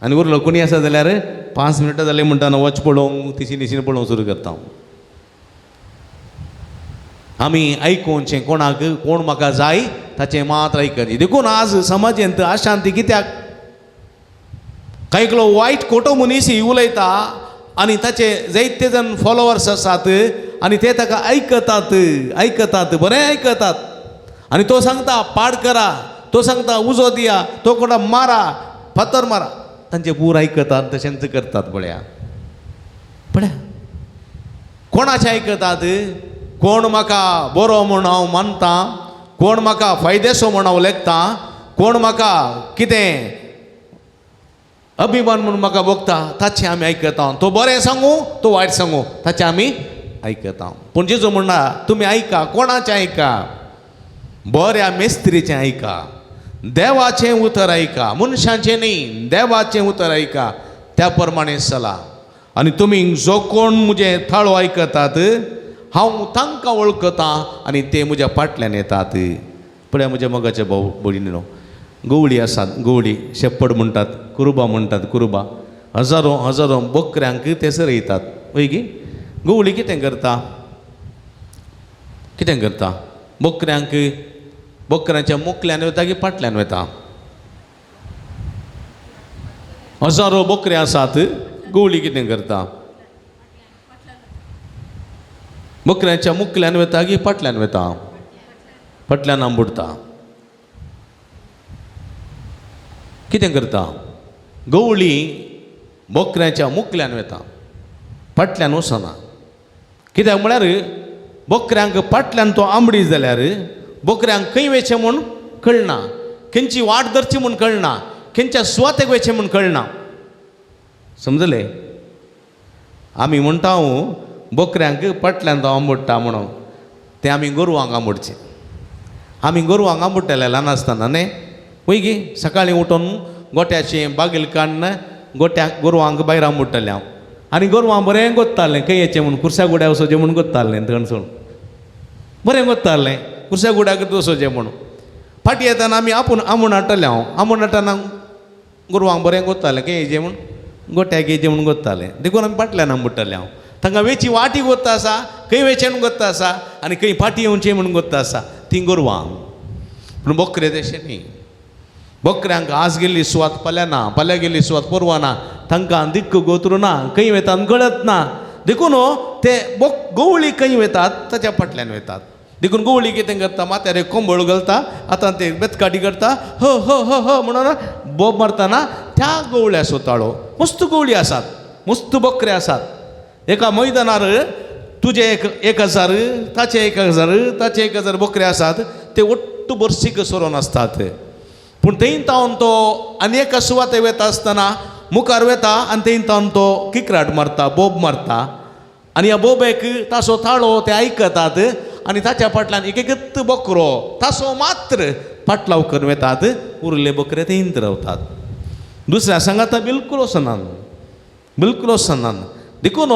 Speaker 2: आनी उरलो कोणी आसा जाल्यार 5 मिनटां जालीं म्हणटाना वच पळोवंक, तिशी निशीन पळोवंक सुरू करता. आमी आयकुवचें कोणाक, कोण म्हाका जाय ताचें मात आयकचें. देखून आज समाजांत अशांती कित्याक? कांयकलो वायट खोटो मनीस उलयता आनी ताचे जायते जण फॉलोवर्स आसात आनी ते ताका आयकतात, आयकतात, बरें आयकतात. आनी तो सांगता पाड करा, तो सांगता उजो दिया, तो कोणा मारा, फातर मारा. तांचे पूर आयकतात, तशेंच करतात. पळया पळया, कोणाचें आयकतात? कोण म्हाका बरो म्हूण हांव मानता, कोण म्हाका फायदेसो म्हूण हांव लेखता, कोण म्हाका कितें अभिमान म्हणून म्हाका भोगता, ताचें आमी आयकता. तो बरें सांगू, तो वायट सांगू, ताचें आमी आयकता. पूण जेजू म्हणटा तुमी आयका, कोणाचें आयका? बऱ्या मेस्त्रीचें आयका, देवाचें उतर आयका, मनशाचें न्ही, देवाचें उतर आयका. त्या प्रमाणे चला. आनी तुमी जो कोण म्हजे थाळो आयकतात, हांव तांकां वळखता आनी ते म्हज्या फाटल्यान येतात. पळय म्हज्या मोगाच्या भाव भयणीनो, गवळी आसात, गवळी शेपड म्हणटात, कुरुबा म्हणटात, कुरुबा. हजारो हजारो बकऱ्यांक ते सरयतात वय गी गवळी कितें करता बकऱ्यांच्या मुखल्यान वता की फाटल्यान वता हजारो बकरे आसात गवळी कितें करता बकऱ्यांच्या मुखल्यान वता की फाटल्यान वता फाटल्यान आंबुडता कितें करता गवळी बकऱ्यांच्या मुखल्यान वता फाटल्यान वचना कित्याक म्हळ्यार बकऱ्यांक फाटल्यान तो आंबडी जाल्यार बकऱ्यांक खंय वेचें म्हूण कळना खंयची वाट धरची म्हूण कळना खंयच्या सुवातेक वेचें म्हूण कळना समजलें आमी म्हणटा बकऱ्यांक फाटल्यान तो आंबडटा म्हणून तें आमी गोरवांक आंबडचें आमी गोरवांक आंबडटाले ल्हान आसतना न्ही वय गी सकाळीं उठून गोट्याचें बागेल काडन गोट्याक गोरवांक भायर आंबडटालें हांव आनी गोरवां बरें गोत्तालें खंय येचें म्हूण कुर्सा गुड्या वचोचें म्हूण गोत्तालें थंडसून बरें गोत्तालें कुर्सा गुड्याक वचोचें म्हूण फाटीं येताना आमी आपूण आंबून हाडटालें हांव आंबून हाडटाना गोरवांक बरें गोत्तालें खंय येचें म्हूण गोट्याक येचें म्हूण गोत्तालें देखून आमी फाटल्यान आंबडटालें हांव तांकां वेची वाटी गोत्ता आसा खंय वेचेन गोत्ता आसा आनी खंय फाटीं येवचें म्हूण गोत्ता आसा तीं गोरवां पूण बकरे तशें न्ही बकऱ्यांक आज गेल्ली सुवात फाल्यां ना फाल्यां गेल्ली सुवात परवां ना तांकां दिक्क गोत्रू ना खंय वेतात कळत ना देखून ते गवळी खंय वेतात ताच्या फाटल्यान वेतात देखून गवळी कितें करता माथ्यार एक कोंबळ घालता आतां ते बेतकाटी करता ह ह ह ह म्हणून बोब मारतना त्या गवळ्या सोताळो मस्त गवळी आसात मस्त बकरे आसात एका मैदानार तुजे 1000 ताचे 1000 ताचे 1000 बकरे आसात ते ओट्ट बर्सीक सरोन आसतात पूण थंय तावन तो आनी एका सुवाते वेता आसतना मुखार वेता आनी थंय तावन तो किकराट मारता बोब मारता आनी ह्या बोबेक ताचो ताळो ते आयकतात आनी ताच्या फाटल्यान एक बकरो ताचो मात्र फाटलाव करून वेतात उरले बकरे थंयच रावतात दुसऱ्या सांगात बिलकुल वचनात देखून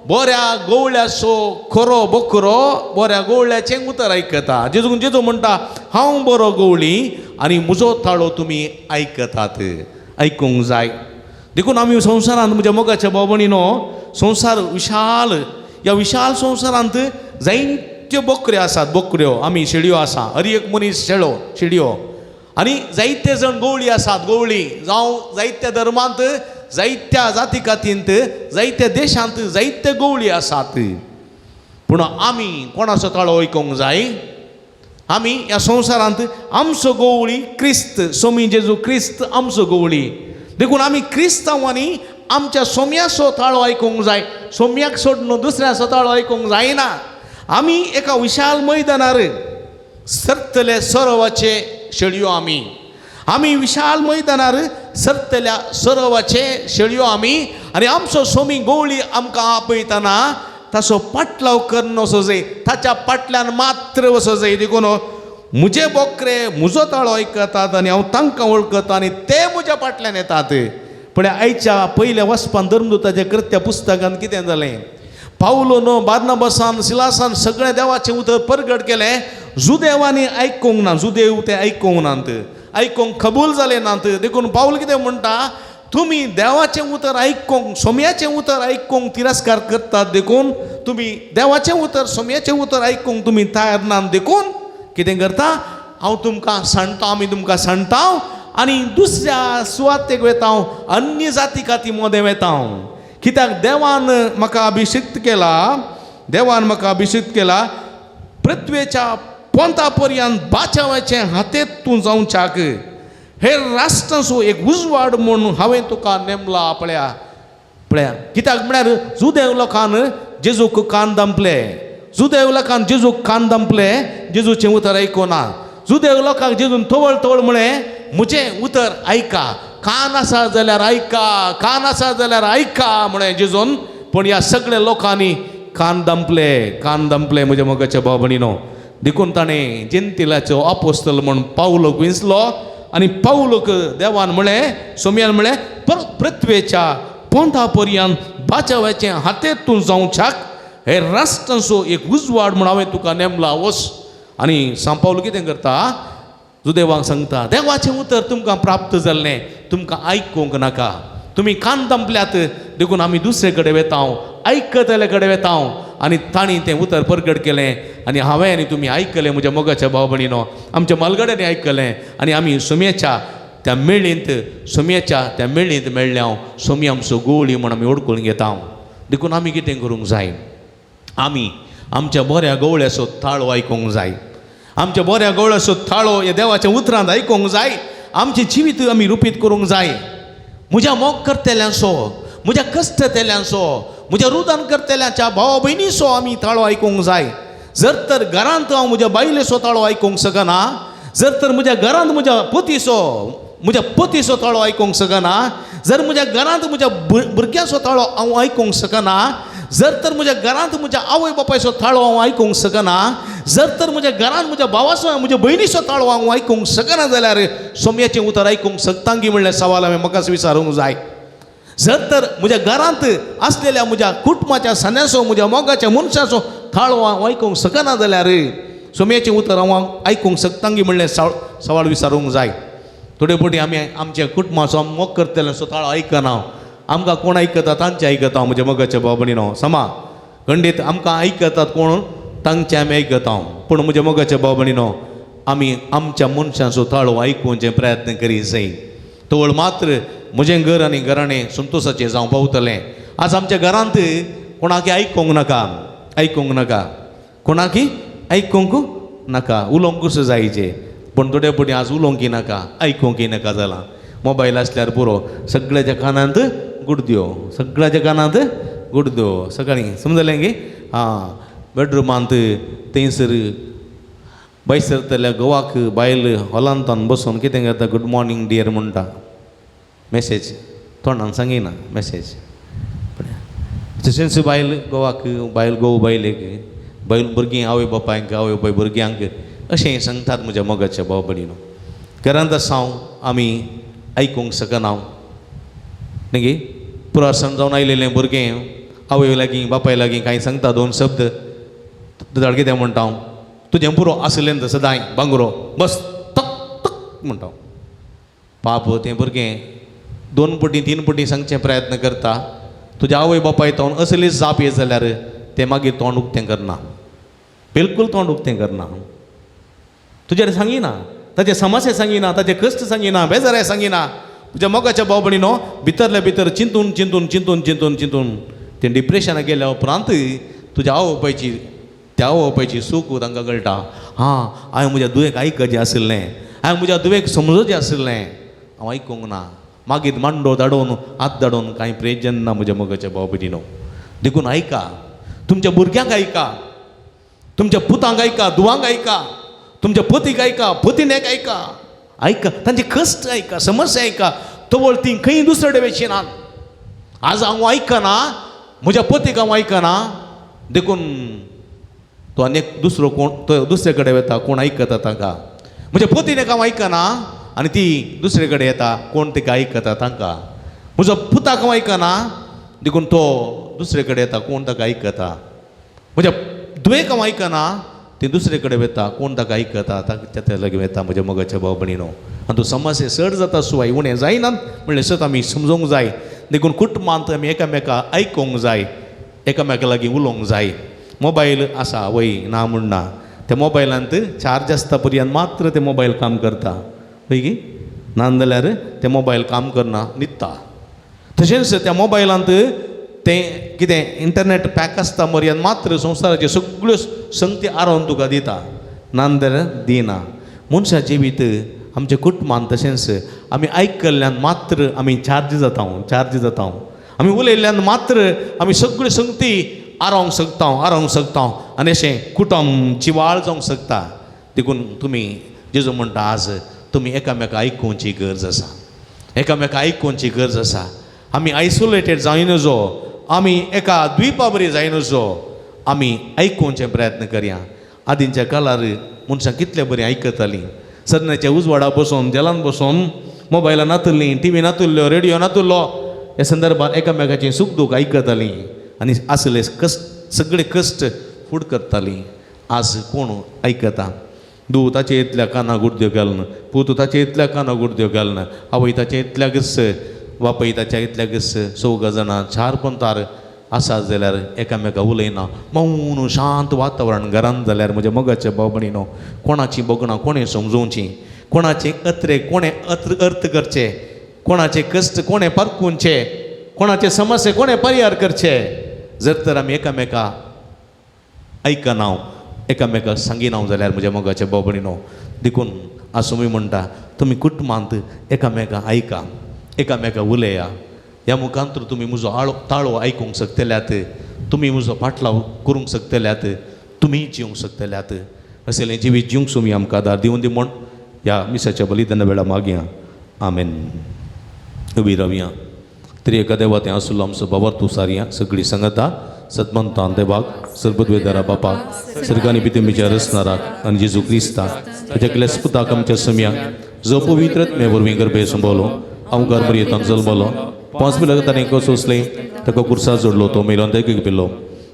Speaker 2: बऱ्या गवळ्याचो खरो बकरो बऱ्या गवळ्याचें उतर आयकता जेजू म्हणटा हांव बरो गवळी आनी म्हजो ताळो तुमी आयकतात आयकूंक जाय देखून आमी संवसारांत म्हज्या मोगाच्या भावभयणीनो संवसार विशाल ह्या विशाल संवसारांत जायत्यो बकऱ्यो आसात बकऱ्यो आमी शेळयो आसा हर एक मनीस शेळयो आनी जायते जण गवळी आसात गवळी जावं जायत्या धर्मांत जायत्या जाती कातींत जायत्या देशांत जायते गवळी आसात पूण आमी कोणाचो ताळो आयकूंक जाय आमी ह्या संवसारांत आमचो गवळी क्रिस्त सोमी जेजू क्रिस्त आमचो गवळी देखून आमी क्रिस्तांवांनी आमच्या सोम्याचो ताळो आयकूंक जाय सोम्याक सोडून दुसऱ्याचो ताळो आयकूंक जायना आमी एका विशाल मैदानार सरतले सरोवाचे शेळयो आमी विशाल मैदानार सरतल्या सरोवाचे शेळयो आमी आनी आमचो सोमी गवळी आमकां आपयतना ताचो पाटलाव करन वचो जाय ताच्या फाटल्यान मात्र वचो जाय देखून म्हजे बकरे म्हजो ताळो आयकतात आनी हांव तांकां वळखता आनी ते म्हज्या फाटल्यान येतात पण आयच्या पयल्या वचपान धर्मदूताच्या कृत्या पुस्तकांत कितें जालें पावलोन बार्नबासान सिलासान सगळें देवाचें उतर परगट केलें जुदेवांनी आयकूंक ना जुदेव ते आयकूंक नात आयकूंक कबूल जाले नात देखून पावल कितें म्हणटा तुमी देवाचें उतर आयकूंक सोम्याचें उतर आयकूंक तिरस्कार करतात देखून तुमी देवाचें उतर सोम्याचें उतर आयकूंक तुमी तयार नात देखून कितें करता हांव तुमकां सांगता आमी तुमकां सांगता आनी दुसऱ्या सुवातेक वेता अन्य जाती काती मोदें वेता कित्याक देवान म्हाका अभिषेक केला पृथ्वेच्या पोंता पर्यंत बाचावाचें हातेंत तूं जावच्याक हे राष्ट्राचो एक उजवाड म्हूण हांवें तुका नेमला पळया कित्याक म्हळ्यार जुदेव लोकान जेजूक कान दामले जुदेव लोकान जेजूक कान दामले जेजूचें उतर आयकुना जुदेव लोकांक जेजून तवळ म्हळें म्हजें उतर आयका कान आसा जाल्यार आयका म्हळें जेजून पूण ह्या सगळ्या लोकांनी कान दामले म्हज्या मोगाच्या भाव भयणीनो देखून ताणें जेंतिलाचो अपोस्तल म्हूण पावलोक विंचलो आनी पावलोक देवान म्हळें सोम्यान म्हळें पृथ्वेच्या पोंता पर्यंत बाचावाचें हातेंत तूं जावच्याक हे राष्ट्राचो एक उजवाड म्हूण हांवें तुका नेमला वच आनी सांपावलो कितें करता जुदेवाक सांगता देवाचें उतर तुमकां प्राप्त जाल्लें तुमकां आयकूंक नाका तुम्ही कान तांपल्यात देखून आमी दुसरे कडेन वेतांव आयकतले कडेन वेतांव आनी तांणी तें उतर परगट केलें आनी हांवें आनी तुमी आयकलें म्हज्या मोगाच्या भाव भयणीनो आमच्या मलगड्यांनी आयकलें आनी आमी सोम्याच्या त्या मेळ्ळींत सोम्याच्या त्या मेळ्ळींत मेळ्ळे हांव सोमी आमचो गोळी म्हूण आमी ओळखून घेता देखून आमी कितें करूंक जाय आमी आमच्या बऱ्या गवळ्याचो ताळो आयकूंक जाय आमच्या बऱ्या गवळ्याचो ताळो ह्या देवाच्या उतरांत आयकूंक जाय आमचें जिवीत आमी रुपीत करूंक जाय म्हज्या मोग करतेल्यांचो म्हज्या कश्टतेल्यांचो म्हज्या रुदान करतेल्यांच्या भावा भयणीचो आमी ताळो आयकूंक जाय जर तर घरांत हांव म्हज्या बायलेचो ताळो आयकूंक शकना जर तर म्हज्या घरांत म्हज्या पतीचो ताळो आयकूंक शकना जर म्हज्या घरांत म्हज्या भुरग्याचो ताळो हांव आयकूंक शकना जर तर म्हज्या घरांत म्हज्या आवय बापायचो ताळो हांव आयकूंक शकना जर तर म्हज्या घरांत म्हज्या भावाचो म्हज्या भयणीचो ताळो हांव आयकूंक शकना जाल्यार सोम्याचें उतर आयकूंक शकता की म्हणलें सवाल हांवें म्हाकाच विचारूंक जाय जर तर म्हज्या घरांत आसलेल्या म्हज्या कुटुंबाच्या सण्याचो म्हज्या मोगाच्या मनशाचो ताळो हांव आयकूंक शकना जाल्यार सोम्याचें उतर हांव आयकूंक शकता की म्हणलें सवाल विचारूंक जाय थोडे फावटी आमी आमच्या कुटुंबाचो मोग करतल्याचो ताळो आयकना आमकां कोण आयकता तांचे आयकता म्हज्या मोगाच्या भाव भयणीनो समा खंडीत आमकां आयकतात कोण तांचे आमी आयकता पूण म्हज्या मोगाच्या भाव भयणीनो आमी आमच्या मनशाचो ताळो आयकुचे प्रयत्न करीत जाय तवळ मात्र म्हजें घर आनी घराणें संतोशाचें जावं पावतलें आज आमच्या घरांत कोणाकी आयकूंक नाका कोणाकी आयकूंक नाका उलोवंकूच जायचे पूण थोडे फावटी आज उलोवंकी नाका आयकूंकय नाका जालां मोबायल आसल्यार पुरो सगळ्याच्या कानांत गुडद्यो सकाळीं समजलें गे हां बेडरुमांत थंयसर बैसरतल्या घोवाक बायल हॉलांतान बसून कितें करता गुड मॉर्निंग डियर म्हणटा मॅसेज तोंडान सांगिना मॅसेज तशेंच बायल घोवाक घोव बायलेक बायल भुरगीं आवय बापायक आवय बापाय भुरग्यांक अशें सांगतात म्हज्या मोगाच्या भाव भयणीनो घरांत आसांव आमी आयकूंक शकना न्ही पुरासन जावन आयलेलें भुरगें आवय लागीं बापाय लागीं कांय सांगता दोन शब्द तुजें कितें म्हणटा हांव तुजें पुरो आसलें सदांय भांगरो बस तक तक म्हणटा पाप तें भुरगें 2 पटी 3 पटी सांगचे प्रयत्न करता तुज्या आवय बापाय तोंड असलीच जाप येत जाल्यार तें मागीर तोंड उक्तें करना बिलकूल तोंड उक्तें करना तुजेर सांगिना ताचे समस्या सांगिना ताचे कश्ट सांगिना बेजाराय सांगिना तुज्या मोगाच्या भाव भयणीनो भितरल्या भितर चिंतून तें डिप्रेशनाक गेल्या उपरांत तुज्या आवय बापायची सूख तांकां कळटा हां हांवें म्हज्या दुयेक आयकचें आशिल्लें हांवें म्हज्या दुयेक समजोवचें आशिल्लें हांव आयकूंक ना मागीर मांडो धाडोवन हात धाडोवन कांय प्रयोजन ना म्हज्या मोगाच्या भाव भयणीनो देखून आयका तुमच्या भुरग्यांक आयका तुमच्या पुतांक आयका धुवांक आयका तुमच्या पतीक आयका पतीनेक आयका तांचे कश्ट आयका समस्या आयका तवळ ती खंय दुसरे वेचीनात आज हांव आयकना म्हज्या पतीक हांव आयकना देखून तो आनी दुसरो कोण तो दुसरे कडेन वता कोण आयकता तांकां म्हज्या पतीनेक हांव आयकना आनी ती दुसरे कडेन येता कोण तिका आयकता तांकां म्हजो पुताक हांव आयकना देखून तो दुसरे कडेन येता कोण ताका आयकता म्हज्या दुयेक हांव आयकना ती दुसरे कडेन वता कोण ताका आयकता ताच्या लागीं वता म्हज्या मोगाच्या भाव भयणीनो आनी तूं समस्या चड जाता सुवाय उणें जायनात म्हणलें सत आमी समजूंक जाय देखून कुटुंबांत आमी एकामेकाक आयकूंक जाय एकामेका लागीं उलोवंक जाय मोबायल आसा वय ना म्हण ना त्या मोबायलांत चार्ज आसता पर्यंत मात्र ते मोबायल काम करता पळय गे नाजाल्यार ते मोबायल काम करना न्हिदता तशेंच त्या मोबायलांत तें कितें इंटरनेट पॅक आसता पर्यंत मात्र संवसाराच्यो सगळ्यो संगती आरोवन तुका दिता नाजाल्यार दिना मनशा जिवीत आमच्या कुटुंबांत तशेंच आमी आयकल्ल्यान मात्र आमी चार्ज जाता आमी उलयल्ल्यान मात्र आमी सगळ्यो संगती आरोवंक शकता आनी अशें कुटुंब जिवाळ जावंक शकता देखून तुमी जेजू म्हणटा आज तुमी एकामेका आयकुची गरज आसा आमी आयसोलेटेड जाय नजो आमी एका द्वीपा बरी जाय नजो आमी आयकुचे प्रयत्न करया आदींच्या काळार मनशां कितले बरीं आयकतालीं सदनाच्या उजवाडा बसून जेलान बसून मोबायलां नातुल्लीं टी व्ही नातुल्ल्यो रेडियो नातुल्लो ह्या संदर्भात एकामेकाचें सुख दूख आयकतालीं आनी आसले सगळे कश्ट फूड करतालीं आज कोण आयकता धूव ताचे इतल्या काना गुडद्यो घालना पूत ताचे इतल्या काना गुडद्यो घालना आवय ताचे इतल्याच वापयताच्या इतल्याकच 4 जाणां 4 पंतार आसात जाल्यार एकामेका उलयना मौन शांत वातावरण घरांत जाल्यार म्हज्या मोगाचे भाव भयणीनो कोणाची बोगणां कोणें समजोवची, कोणाचे अत्रे कोणें अर्थ करचे, कोणाचे कश्ट कोणें पारखुंचे, कोणाचे समस्या कोणें परिहार करचे. जर तर आमी एकामेका आयकना एकामेकाक सांगिना जाल्यार म्हज्या मोगाचे भाव भयणीनो देखून आसूं मी म्हणटा तुमी कुटुंबांत एकामेका आयका, एकामेका उलया. ह्या मुखांतर तुमी म्हजो ताळो आयकूंक शकतल्यात, तुमी म्हजो फाटलाव करूंक शकतल्यात, तुमी जिवंक शकतल्यात. असलें जिवीत जिवंक सुमी आमकां आदार दिवन दी म्हण ह्या मिसाच्या बलिदाना वेळा मागया. आमेन. उबी रावया. तरी एका देवा तें आसलो आमचो बाबार तूं सारया सगळीं सांगता सतमंतान देवाक सर्वद्वेदारा बापाक सर्गांनी पितुंबीच्या रसनाराक आनी जेजू क्रिस्ताक ताच्या क्लेस्पुताक आमच्या सम्याक जो पवित्रत्मे वरवीं गर्भे संभवलो अवकार मरयेतान जल्मलो 5 मिनटांनी सोंसले ताका कुर्सा जोडलो तो मेलोन देखीक पिल्लो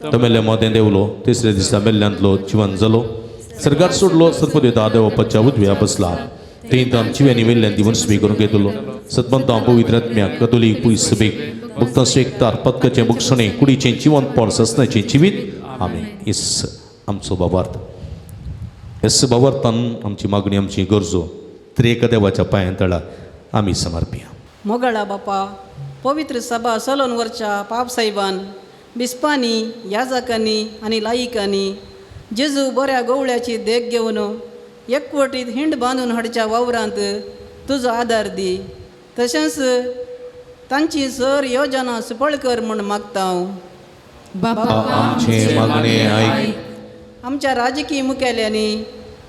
Speaker 2: तो मेल्ल्या मोदें देवलो तिसऱ्या दिसा मेल्ल्यांतलो जिवन जालो सर्गात सोडलो सर्पदेवता देवा पच्च्या उजव्या बसला थंय तान चिव्यांनी मेल्ल्यान दिवन स्वीकारून घेतलो सतमंतां पवित्रत्म्याक कतोलीक पुलीस सभेक भक्तां स्वेकतार पदकाचें भक्षणें कुडीचें जिवंतपण ससनाचें जिवीत आमी येस आमचो बाबार्थ येस बाबार्थान आमची मागणी आमची गरजो तरी एका देवाच्या पांयां तळा आमी समर्पिया.
Speaker 3: मोगळा बापा पवित्र सभा चलोवन वरच्या पाप साहेबान बिस्पांनी याजकांनी आनी लायिकांनी जेजू बऱ्या गवळ्याची देख घेवन एकवटीत हिंड बांदून हाडच्या वावरांत तुजो आदार दी. तशेंच तांची सर योजना सफळ कर म्हूण मागता हांव.
Speaker 2: बापा आमचे मागणे आयक.
Speaker 3: आमच्या राजकीय मुखेल्यांनी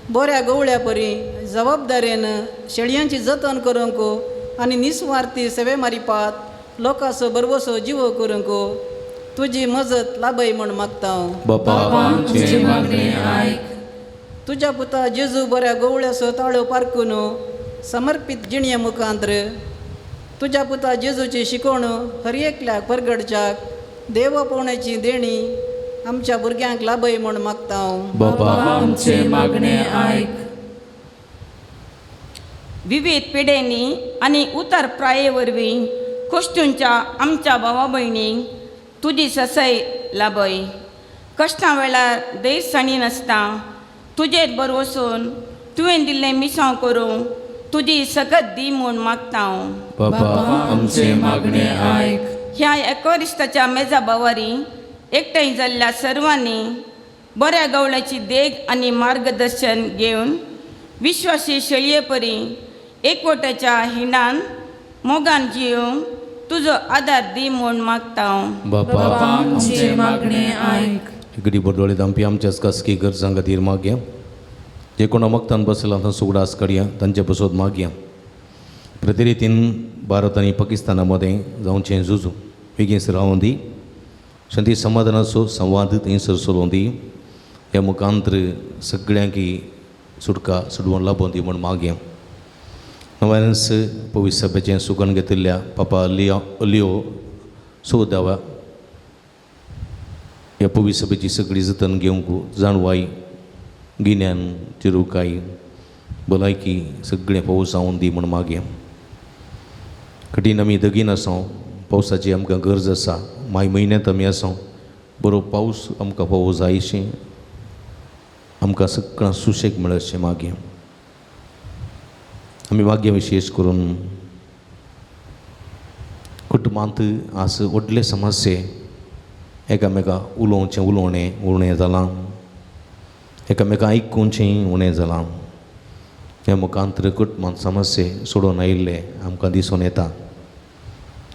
Speaker 3: बऱ्या गवळ्या परी जबाबदारेन शेळयांची जतन करूंक आनी निस्वार्थी सेवे मारिपात लोकांचो बरवसो जिवो करूंक तुजी मजत लाभय म्हूण मागता हांव.
Speaker 2: बापा आमचे मागणे आयक.
Speaker 3: तुज्या पुता जेजू बऱ्या गवळ्याचो ताळो पारखून समर्पीत जिणये मुखांतर तुज्या पुता जेजूची शिकवण हर एकल्याक परगडच्याक देव पोवण्याची देणी आमच्या भुरग्यांक लाभय म्हूण मागता हांव.
Speaker 1: बापा आमचे मागणे आयक.
Speaker 7: विविध पिढ्यांनी आणि उतर प्राये वरवीं कश्टूंच्या आमच्या भावा भयणींक तुजी ससाय लाभय. कश्टां वेळार देशसाणी नासता तुजेर बर वचून तुवें दिल्लें मिसांव करूंक तुजी सकत दी म्हूण मागता हांव.
Speaker 1: बापा आमचे मागणे आयक.
Speaker 7: ह्या एकरिस्ताच्या मेजा बावारी एकठांय जाल्ल्या सर्वांनी बऱ्या गवळ्याची देख आनी मार्गदर्शन घेवन विश्वासी शेळये परी एकवटाच्या हिंडान मोगान जिवंक तुजो आदार दी म्हूण मागता हांव.
Speaker 1: बापा आमचे मागणे आयक.
Speaker 2: गडी बरदोळे दांपी आमच्याच खासगी गरजां खातीर मागया. जे कोणा मगतान बसला तां सुगडास काडया तांचे बसोत मागया. प्रतिरितीन भारत आनी पाकिस्ताना मदें जावचें झुजू बेगीन रावून दी. शांती समाधानाचो संवाद थंयसर चलोवन दी. ह्या मुखांतर सगळ्यांक सुटका सोडवून लाभोवन दी म्हूण मागया. नव्यानच पवित्र सभेचें सुकण घेतिल्ल्या पापा लिओ सोदावा ह्या पवित्र सभेची सगळी जतन घेवंक जाणवाई गिन्यान चिरूकाई भलायकी सगळें पावस जावन दी म्हूण मागया. कठीण आमी दगीन आसां पावसाची आमकां गरज आसा. माय म्हयन्यांत आमी आसां बरो पावस आमकां पावो जायशें आमकां सगळां सुशेग मेळचें मागया. आमी मागया विशेश करून कुटुंबांत आस व्हडले समस्ये एकामेका उलोवणें उणें जालां एकामेका आयकुचें उणें जालां. ह्या मुखांतर कुटुंबांत समस्ये सोडून आयिल्ले आमकां दिसून येता.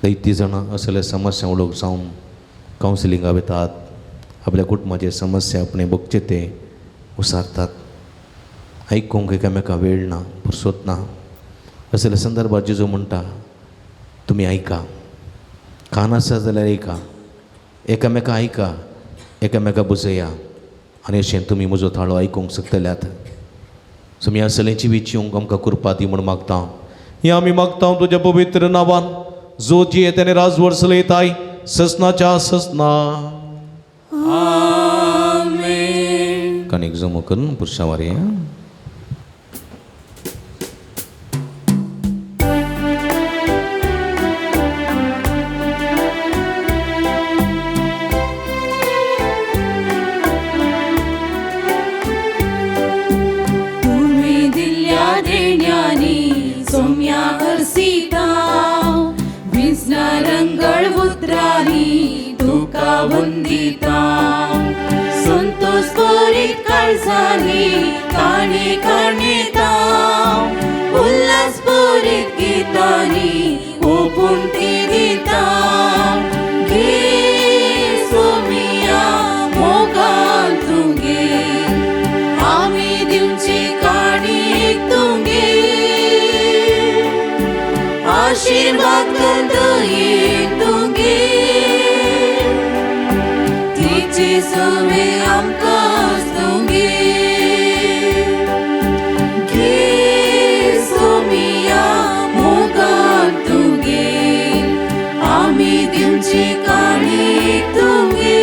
Speaker 2: जायतीं जाणां असले समस्या उलोवंक जावन कावन्सिलिंगाक येतात. आपल्या कुटुंबाचे समस्या आपणे बगचे ते उसारतात. आयकूंक एकामेका वेळ ना फुरसत ना. असल्या संदर्भात जेजू म्हणटा तुमी आयका. कान आसा जाल्यार आयका. एकामेका आयका एकामेका बुजया आनी अशें तुमी म्हजो थाळो आयकूंक शकतल्यात. तुमी असलें जिवीत जिवंक आमकां कृपा दी म्हूण मागता. हें आमी मागता तुज्या पवित्र नांवान जो जी तेणे राजवड चलयताय ससनाच्या ससना.
Speaker 1: आमेन.
Speaker 2: कणीक जमो करून पुरुशा वारे.
Speaker 1: वंदिता संतोष करीत काळजानी काणे काणेता उल्हास करीत गीतानी ओपून ती दिता घे सोमिया मोगान तुंगे आमी दिवची काणी तुंगे आशीर्वाद कंदये तुंगे तिची सवे आमकां तुंगे घे सोमिया मोगान तुंगे आमी दिवची काणी तुंगे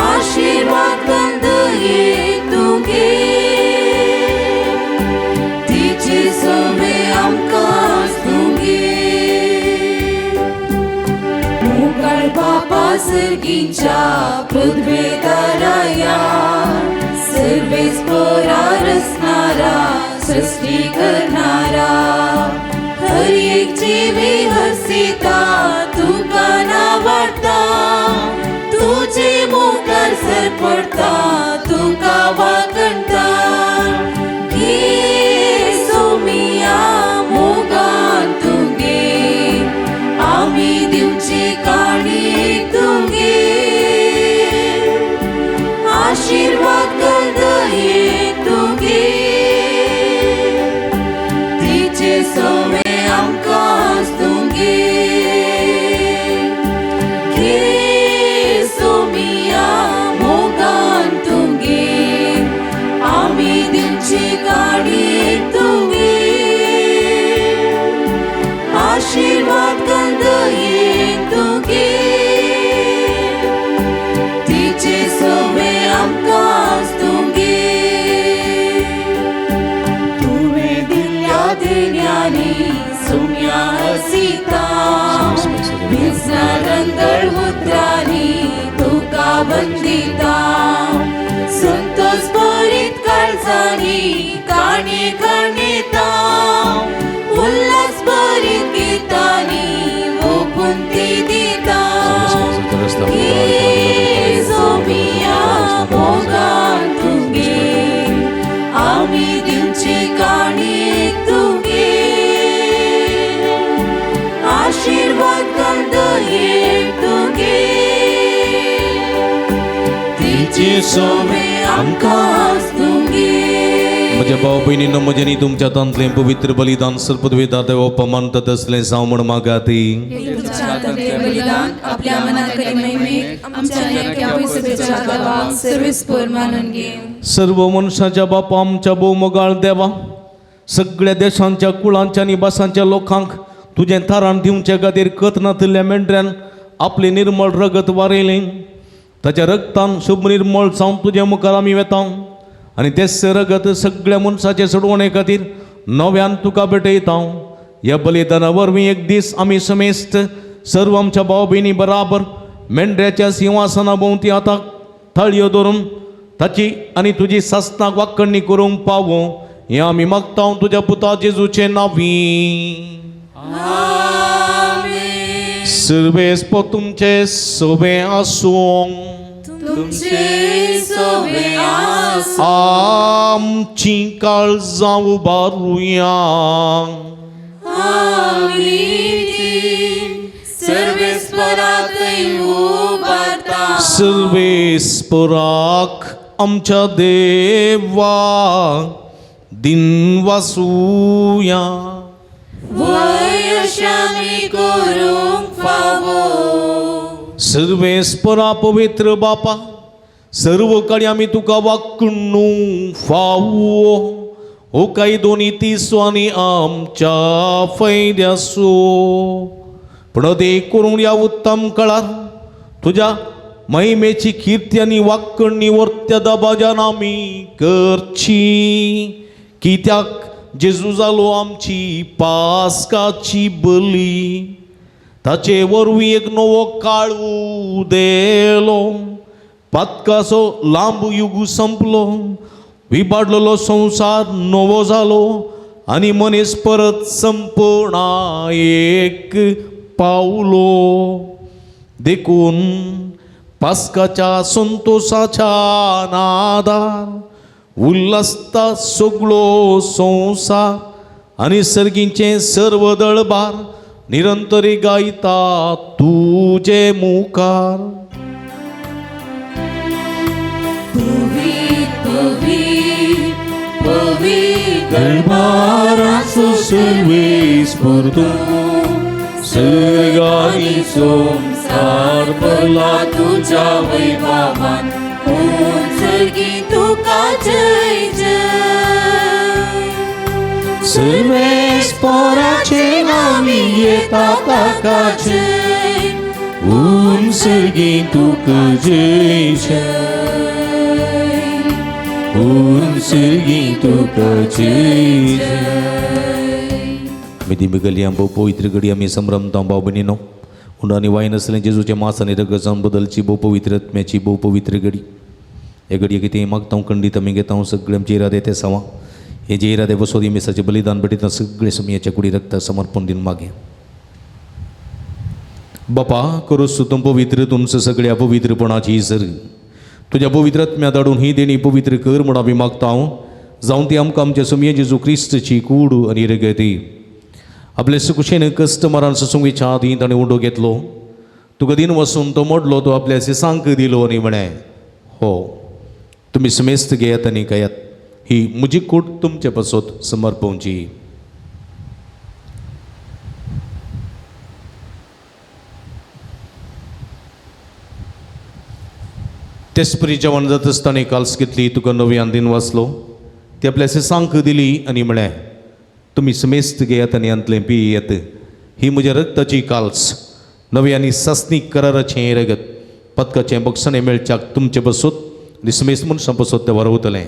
Speaker 1: आशीर्वाद कंदये तुंगे तिची सवे आमकां तुंगे मुगाळ बापा सर्गीच्या पृथ्वेदाराया सर्वेस्परा रचणारा सृष्टी करणारा हर एक जीवी हसिता तुका नावाडता तुझे मुखार सरपडता तुका वाकणता घे सोमिया मोगान तुंगे आमी दिवची काणी तुंगे आशीर्वाद कंदये तुंगे तिचे सवे आमकां तुंगे घे सोमिया मोगान तुंगे आमी दिवची काणी तुंगे आशीर्वाद कंदये तुंगे तिचे सवे आमकां तुंगे तुवें दिल्ल्या देण्यानी सोम्या हसिता रंगळ उतरांनी तुका वंदिता संतोष भरीत काळजानी काणे काणेता उल्हास भरीत गीतानी ओपून ती दिता घे सोमिया मोगान तुंगे आमी दिवची काणी तुंगे आशीर्वाद कंदये तुंगे तिचे सवे आमकां तुंगे
Speaker 2: म्हज्या भाव भयणींनो म्हजें तुमच्या तांतलें पवित्र बलिदान सर्पद्वेदा देव पमानत असलें जावं म्हण मागाती
Speaker 1: बलिदान आपल्या मनाकरी महिमेक आमच्या नेमक्या पवित्रतेच्या गावाक सर्वेस्पर मानून घे
Speaker 2: सर्व मनशाच्या बापा आमच्या भोव मोगाळ देवा सगळ्या देशांच्या कुळांच्या आनी भासांच्या लोकांक तुजें थारान दिवचे खातीर कथनातल्या मेंढऱ्यान आपलें निर्मळ रगत वारयलें ताच्या रगतान शुभ निर्मळ जावन तुजे मुखार आमी वेता आनी तेच रगत सगळ्या मनशाचे सोडवणे खातीर नव्यान तुका भेटयता ह्या बलिदाना वरवीं एक दीस आमी समेस्त सर्व आमच्या भाव भयणी बराबर मेंढऱ्याच्या सिंहासना भोंवती आतां थाळयो धरून ताची आनी तुजी सासणाक वाक्कणी करूंक पावो हें आमी मागता तुज्या पुता जेजूचे नांवी सर्वेस्प तुमचे सोबे आसूं
Speaker 1: तुमचे सोबे आसूं
Speaker 2: आमची काळजां उबारुया
Speaker 1: सर्वेस्पराकय उबारता
Speaker 2: सर्वेस्पराक आमच्या देवा दिन वासूया
Speaker 1: वयशामी करूंक फावो
Speaker 2: सर्वेस्परा पवित्र बापा सर्व काळी आमी तुका वाकणू फावो हो काही दोन्ही तिसो आनी आमच्या फैद्यासो पण देख करून या उत्तम काळार तुझ्या महिमेची कीर्ती आनी वाकणणी वर्त्या दबाज्यान आमी करची कित्याक जेजू जालो आमची पास्काची बली ताचे वरवीं एक नवो काळ उदेलो पातकाचो लांब युग संपलो विबाडलेलो संसार नवो जालो आनी मनीस परत संपणा एक पावलो देखून पास्काच्या संतोषाच्या नादार उल्हासता सगळो संसार आणि सर्गींचे सर्व दळबार निरंतरी गायता तुझे मुखार. दळबाराचो सर्वेस्पर तू सर्गानी संसार भरला तुझ्या वैभवान.
Speaker 1: सर्गी तुका जय जय.
Speaker 2: सर्वेस्पराचे नामी येता ताका जय. ऊन सर्गी तुका जय जय. ऊन सर्गी तुका जय जय. मिदी बिगली आंबो पवित्र गडी आम्ही संभ्रमता भाव बहिणीनो उंडानी वाईन असलें जेजूचे मास आणि रगजान बदलची भोव पवित्र आत्म्याची भोव पवित्र गडी. हे घडये कितें मागता खंडीत आमी घेता सगळे आमचे इरादे ते सावा हे जे इरादे बसोदी मेसाचे बलिदान भेटता सगळे समयाच्या कुडी रक्ता समर्पण दिन मागे. बापा करूस तुम पवित्र तुमचं सगळ्या पवित्रपणाची सर तुझ्या पवित्र आत्म्या धाडून ही देणी पवित्र कर म्हणून आमी मागता. जावन ती आमकां आमच्या समया जेजू क्रिस्तची कूड आनी रगती आपले सुकुशेन कस्ट मारान ससुंगीच्या आदीं ताणें उंडो घेतलो. तुका दिन वसून तो मोडलो तो आपल्या सिसांक दिलो आनी म्हणे हो तुम्ही समेस्त घेयात आनी कयात ही म्हजी कूड तुमचे पासत समर्पोवची. तेचपरी जेवण जाता आसतना काल्स घेतली तुका नव्यान दिन वाचलो ती आपल्या सिसांक दिली आनी म्हळें तुम्ही समेस्त घेयात आनी अंतलें पियेत ही म्हज्या रक्ताची काल्स नव्यानी सासनीक कराराचें रगत पदकाचें बक्षणें मेळच्याक तुमचे बसत आनी समेस्त मनशां बसत तें वरवतलें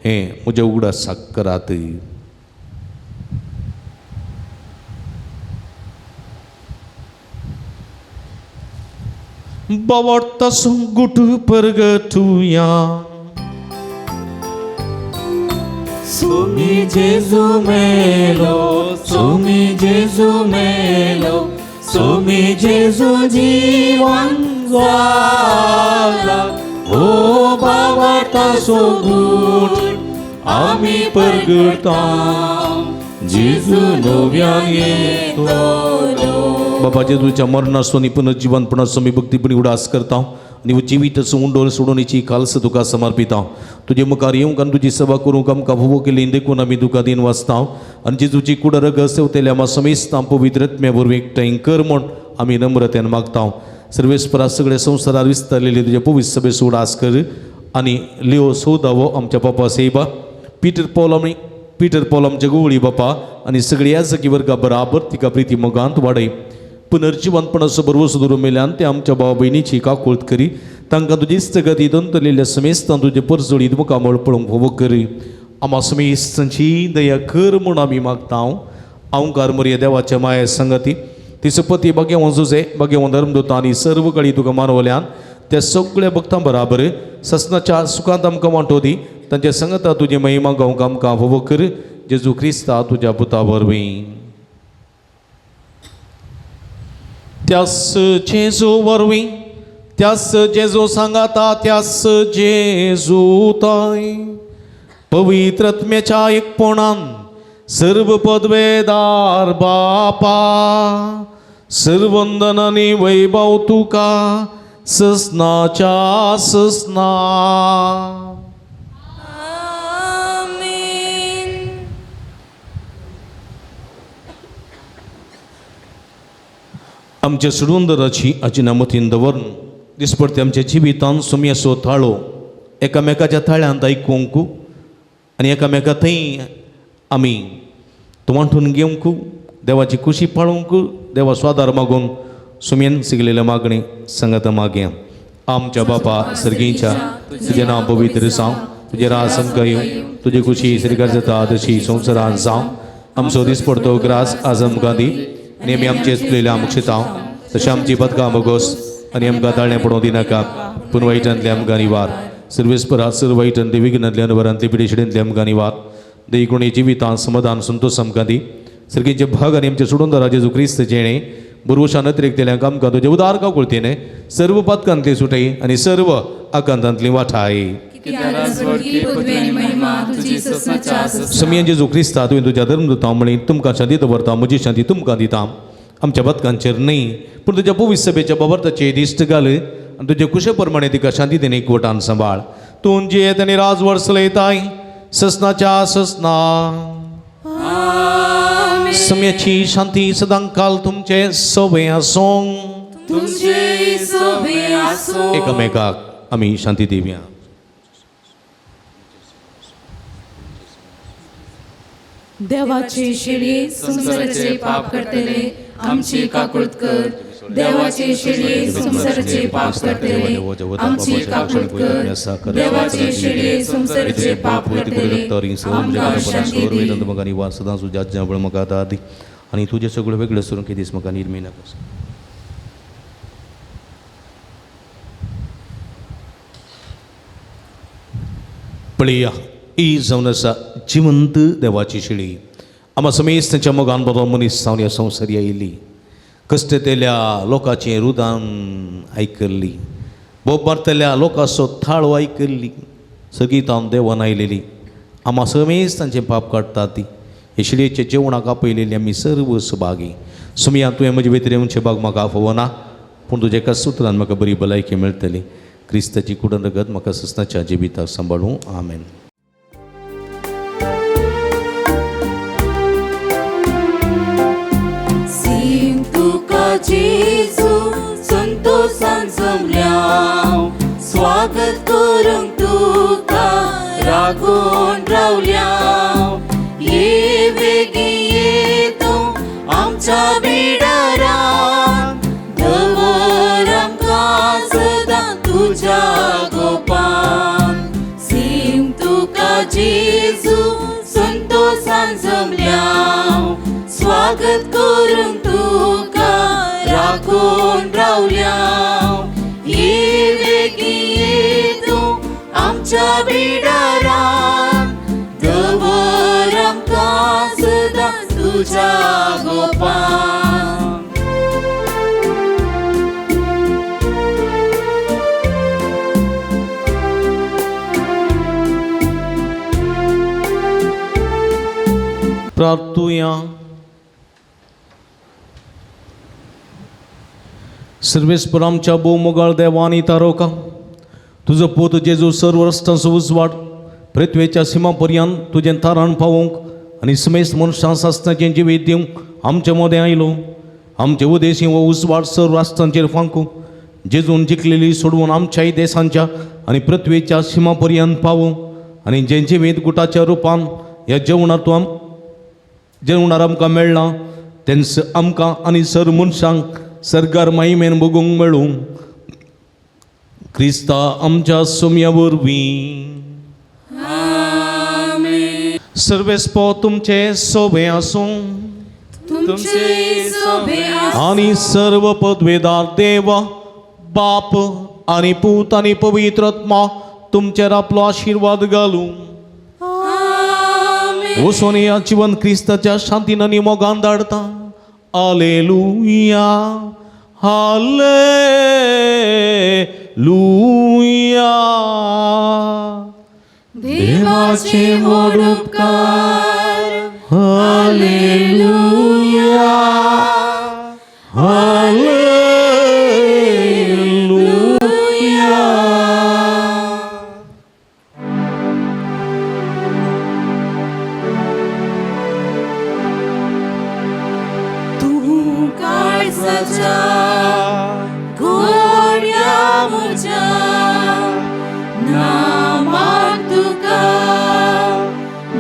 Speaker 2: हें म्हज्या उगडासाक करात. बावडता गुट परगटुया
Speaker 1: सुमी जेजू मेलो सुमी जेजू मेलो सुमी जेजू जीवन जाला. ओ बावडता गुट आमी परगटा जेजू नव्यान येतलो.
Speaker 2: बाबा जेजूच्या मरणासो पुनर्जीवनपणासो मी भक्तीपणी उडास करता आनी जिवीत उंडोर सोडोवणेची काल्स तुका समर्पिता. तुजे मुखार येवंक आनी तुजी सेवा करूंक आमकां फोव केली देखून आमी तुका दिन वाचता आनी जेजूची कूड रग सेवतेल्या आमी समेस्त पवित्र आत्म्या बरोबर एकठांय कर म्हूण आमी नम्रतेन मागता. सर्वेस्परा सगळे संवसारार विस्तारलेले तुजे पवित्र सभेचो उडास कर आनी लिओ सौदावो आमच्या बापा सेवा पीटर पॉल आमच्या गोवळी बापा आनी सगळ्या जगी वर्गा बराबर तिका प्रिती मोगांत वाडय. पुनर्जीवनपणाचो बरोबर सुदूर मेल्यान ते आमच्या भावा भयणीची काकुळत करी तांकां तुजी इस्तगती दंतलेल्या समेस्तां तुजे परजोडीत मुखामळ पळोवंक फोव करी. आम्हा समेस्तांची दया कर म्हूण आमी मागता. हांवकार मरिया देवाच्या माये संगती तिचो पती भाग्यवान जुजे भाग्यवान धर्मदूत आनी सर्व कळी तुका मानवल्यान त्या सगळ्या भक्तां बराबर ससनाच्या सुखांत आमकां वांटो दी. तांच्या संगता तुजी महिमा गावंक आमकां फोव कर. जेजू क्रिस्ता तुज्या पुता वरवीं त्यास जेजू वरवीं त्यास जेजू सांगाता त्यास जेजू ताय पवित्र आत्म्याच्या एकपणान सर्व पदवेदार बापा सर्वंदन आनी वैभव तुका ससनाच्या ससना. आमच्या सुडुंदराची अजिनामतीन दवरून दिसपडते आमच्या जिवितान सुमयाचो थाळो एकामेकाच्या थाळ्यांत आयकूंक आनी एकामेका थंय आमी तो वांटून घेवंक देवाची खुशी पाळूंक देवा स्वादार मागून सुमयेन सिगलेल्या मागणी संगत मागया. आमच्या बापा सर्गीच्या तुजें नांव पवित्र जावं तुजें राज आमकां येवं तुजी खुशी श्रीकार जाता तशी संवसारांत जावं. आमचो दिसपडतो ग्रास आज आमकां दी नेहमी आमचे चुकलेल्या आमकां शिताव तशें आमची पदकां मागोस आनी आमकां ताळणें पडोवं दिनाका पूण वायटांतले आमकां निवार. सर्वेस्परा सर्व वायटांतले विघ्नांतले अनवरांतले पिडेशिडेंतले आमकां निवार. देखून जिवितांत समाधान संतोश आमकां दी. सर्गीचे भाग आनी आमचे सुडोंदरा जेजू क्रिस्त जेणे बुरवशान अतिरिक्तेल्यांक आमकां तुजे उदार काकुळतीने सर्व पदकांतली सुटय आनी सर्व आकांतांतली वाठाय. समियान जेजू क्रिस्ता तुवें तुज्या धर्मदूता म्हणी तुमकां शांती दवरता, म्हजी शांती तुमकां दिता. आमच्या पदकांचेर न्ही पूण तुज्या पवित्र सभेच्या बाबर्ताचेर दिश्ट घाल आनी तुजे कुशे प्रमाणे तिका शांती देणे एकवटान सांबाळ. तूं जियेत आनी राजवट चलयताय ससनाच्या ससना. सम्याची शांती सदां काल तुमचे सोबे आसूं. एकामेकाक आमी शांती दिवया.
Speaker 1: देवाची शिडी संसाराचे पाप करतले आमची काकुळत कर. देवाची शिडी संसाराचे पाप करतले आमची काकुळत कर. देवाची शिडी संसाराचे पाप करतले आमकां शांती दी.
Speaker 2: सदां तुज्या जवळ म्हाका दाद दी आनी तुजें सगळें वेगळें करून कितें म्हाका निर्मी नाका. पळया ही जावन आसा जिवंत देवाची शिडी. आम्हा समेस्त तांच्या मोगान बरो मनीस जावन ह्या संवसारी आयिल्ली. कश्ट तेल्या लोकांचें रुदान आयकल्ली, बोब मारतल्या लोकांचो थाळो आयकल्ली. सगळीं तावन देवान आयलेली आम्हा समेस्त तांचें पाप काडटा ती. हे शिडयेचे जेवणाक आपयलेली आमी सर्व सुभागी. सुमया तुवें म्हजे भितर येवचे भाग म्हाका आफवना पूण तुजे एका सुत्रान म्हाका बरी भलायकी मेळटली. क्रिस्ताची कुडन रगत म्हाका ससनाच्या जिविताक सांबाळूं. आमेन.
Speaker 1: जेजू संतोषान जमल्या स्वागत करूंक तुका रागोन रावल्या. ये बेगीन ये तूं आमच्या बिडारान दवर आमकां सदां तुज्या गोपान. सीम तुका जेजू संतोषान जमल्या स्वागत करूंक तुका राखून रावल्या. ये बेगीन ये तूं आमच्या बिडारान दवर आमकां सदां तुज्या गोपान.
Speaker 2: प्रार्थुया. सर्वेस्पर आमच्या भोवमोगाळ देवानी तारोका तुजो पोत जेजू सर्व रस्त्यांचो उजवाड पृथ्वेच्या सिमा पर्यंत तुजें तारण पावोवंक आनी समेस्त मनशां सासणाचें जिवीत दिवंक आमचे मोदें आयलो. आमचे उदेशी हो उजवाड सर्व राष्ट्रांचेर फांकूं जेजून जिखलेली सोडवून आमच्याय देशांच्या आनी पृथ्वेच्या सिमा पर्यंत पावूं आनी जें जिवीत गुटाच्या रुपान ह्या जेवणार आमकां मेळ्ळां तेंच आमकां आनी सर्व मनशांक सरकार महिमेन बगूंक मेळूं. क्रिस्ता आमच्या सोम्या वरवीं. सर्वेस्पो तुमचे सोबे आसूं आनी सर्व पदवेदार देव बाप आनी पूत आनी पवित्र आत्मा तुमचेर आपलो आशिर्वाद घालूं. वचून ह्या जिवन क्रिस्ताच्या शांतीन आनी मोगान धाडटा. Hallelujah hallelujah.
Speaker 1: देवाचे व्हड उपकार. Hallelujah hallelujah. तू काळजाच्या घोड्या म्हज्या नामाक तुका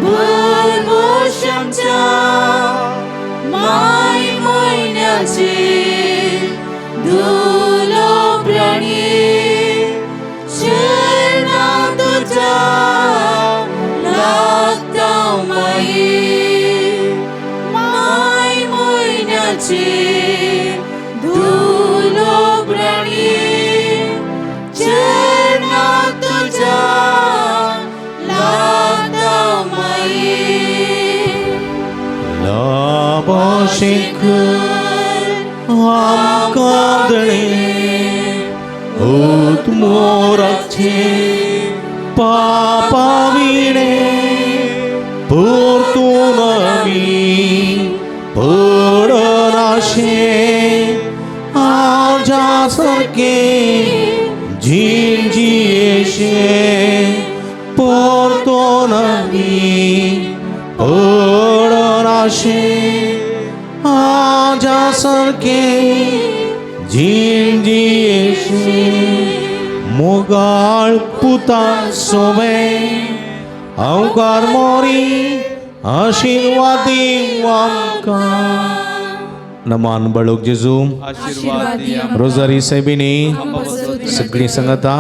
Speaker 1: भरवश आमच्या माय म्हयन्याचे धुलो प्राणी चरणा तुज्या लागता माये. माय म्हयन्याचे धुलो प्राणी चरणा तुज्या लागता माये.
Speaker 2: लाबाशेकर आमकां दणे ओत मोराचे पापा विणे परतून आमी पडनाशे आजा सारके जियेशे परतून आमी पडनाशे आजा सारके जियेशे मोगाळ पुता सोबे अवकार मोरी आशीर्वादी आमकां नमान बाळोक जेजू रोजारी साहेबिनी सगळीं सांगता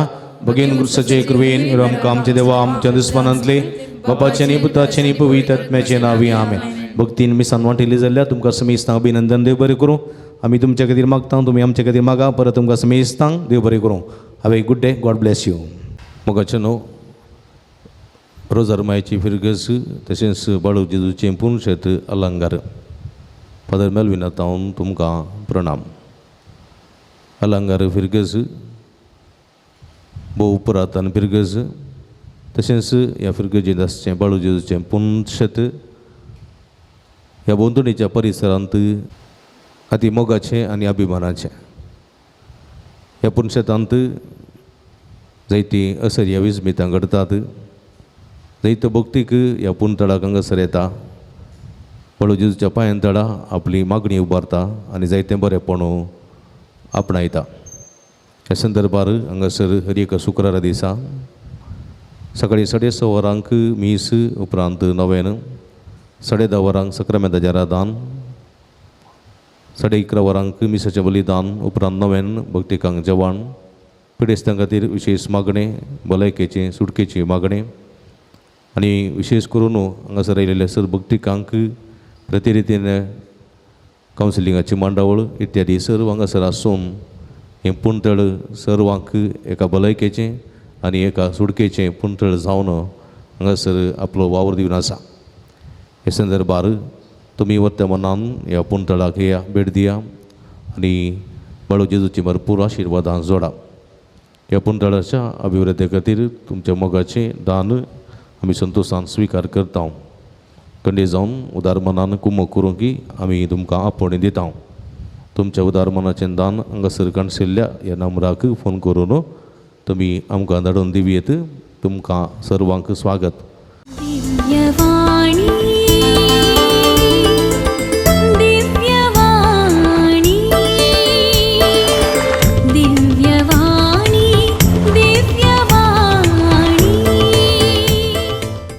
Speaker 2: भगीन गुरुसाचे कृपेन आमकां आमचे देवा आमच्या दुस्मानांतले बापाचे आनी पुताचे आनी पवित्र आत्म्याचे नांवी आमेन. भक्तीन मी सांवाटिल्ली जाल्यार तुमकां समेस्तांक अभिनंदन. देव बरें करूं. आमी तुमच्या खातीर मागता, तुमी आमच्या खातीर मागा. परत तुमकां समेस्तांक देव बरें करूं. Have a good day. God bless you. मोगाचें न्हू रोजार मायेची फिरगस तशेंच बाळू जेजूचें पुणशेत अलंकार फादर मेलविना तावन तुमकां प्रणाम. अलंकार फिरगस भोव पुरातन फिरगस तशेंच ह्या फिरगेचें आसचें बाळू जेजूचें पुणशेत ह्या बोंदणीच्या परिसरांत अति मोगाचें आनी अभिमानाचें. ह्या पुणशेतांत जायतीं असर्या विस्मितां घडटात. जायत्यो भक्तीक ह्या पुणतळाक हांगासर येता. बाळू जेजूच्या पांयांतळा आपली मागणी उबारता आनी जायतें बरेंपण आपणायता. ह्या संदर्भार हांगासर हर एक शुक्रारा दिसा सकाळीं 6:30 वरांक मीस उपरांत नवेन 10:30 वरांक सक्रामेंताचें आराधन 11:30 वरांक मिसाचें बलिदान उपरांत नवेन भक्तिकांक जेवण पिडेस्तां खातीर विशेश मागणें भलायकेचें सुटकेची मागणें आनी विशेश करून हांगासर आयिल्ल्या सर भक्तिकांक प्रतिरितीन कावन्सिलिंगाची मांडावळ इत्यादी सर्व हांगासर आसून हें पुणतळ सर्वांक एका भलायकेचें आनी एका सुटकेचें पुणतळ जावन हांगासर आपलो वावर दिवन आसा. हे संदर्भार तुमी वर्तमानान ह्या पुणतळाक येया, भेट दिया आनी बाळू जेजूची भरपूर आशिर्वादां जोडा. ह्या पुणतळाच्या अभिवृद्धी खातीर तुमच्या मोगाचें दान आमी संतोशान स्विकार करता. खंडे जावन उदार मनान कुमक करूं की आमी तुमकां आपोवणें दिता. तुमच्या उदार मनाचें दान हांगासर काणशिल्ल्या ह्या नंबराक फोन करून तुमी आमकां धाडून दिवयेत. तुमकां सर्वांक स्वागत.
Speaker 5: दिव्यवाणी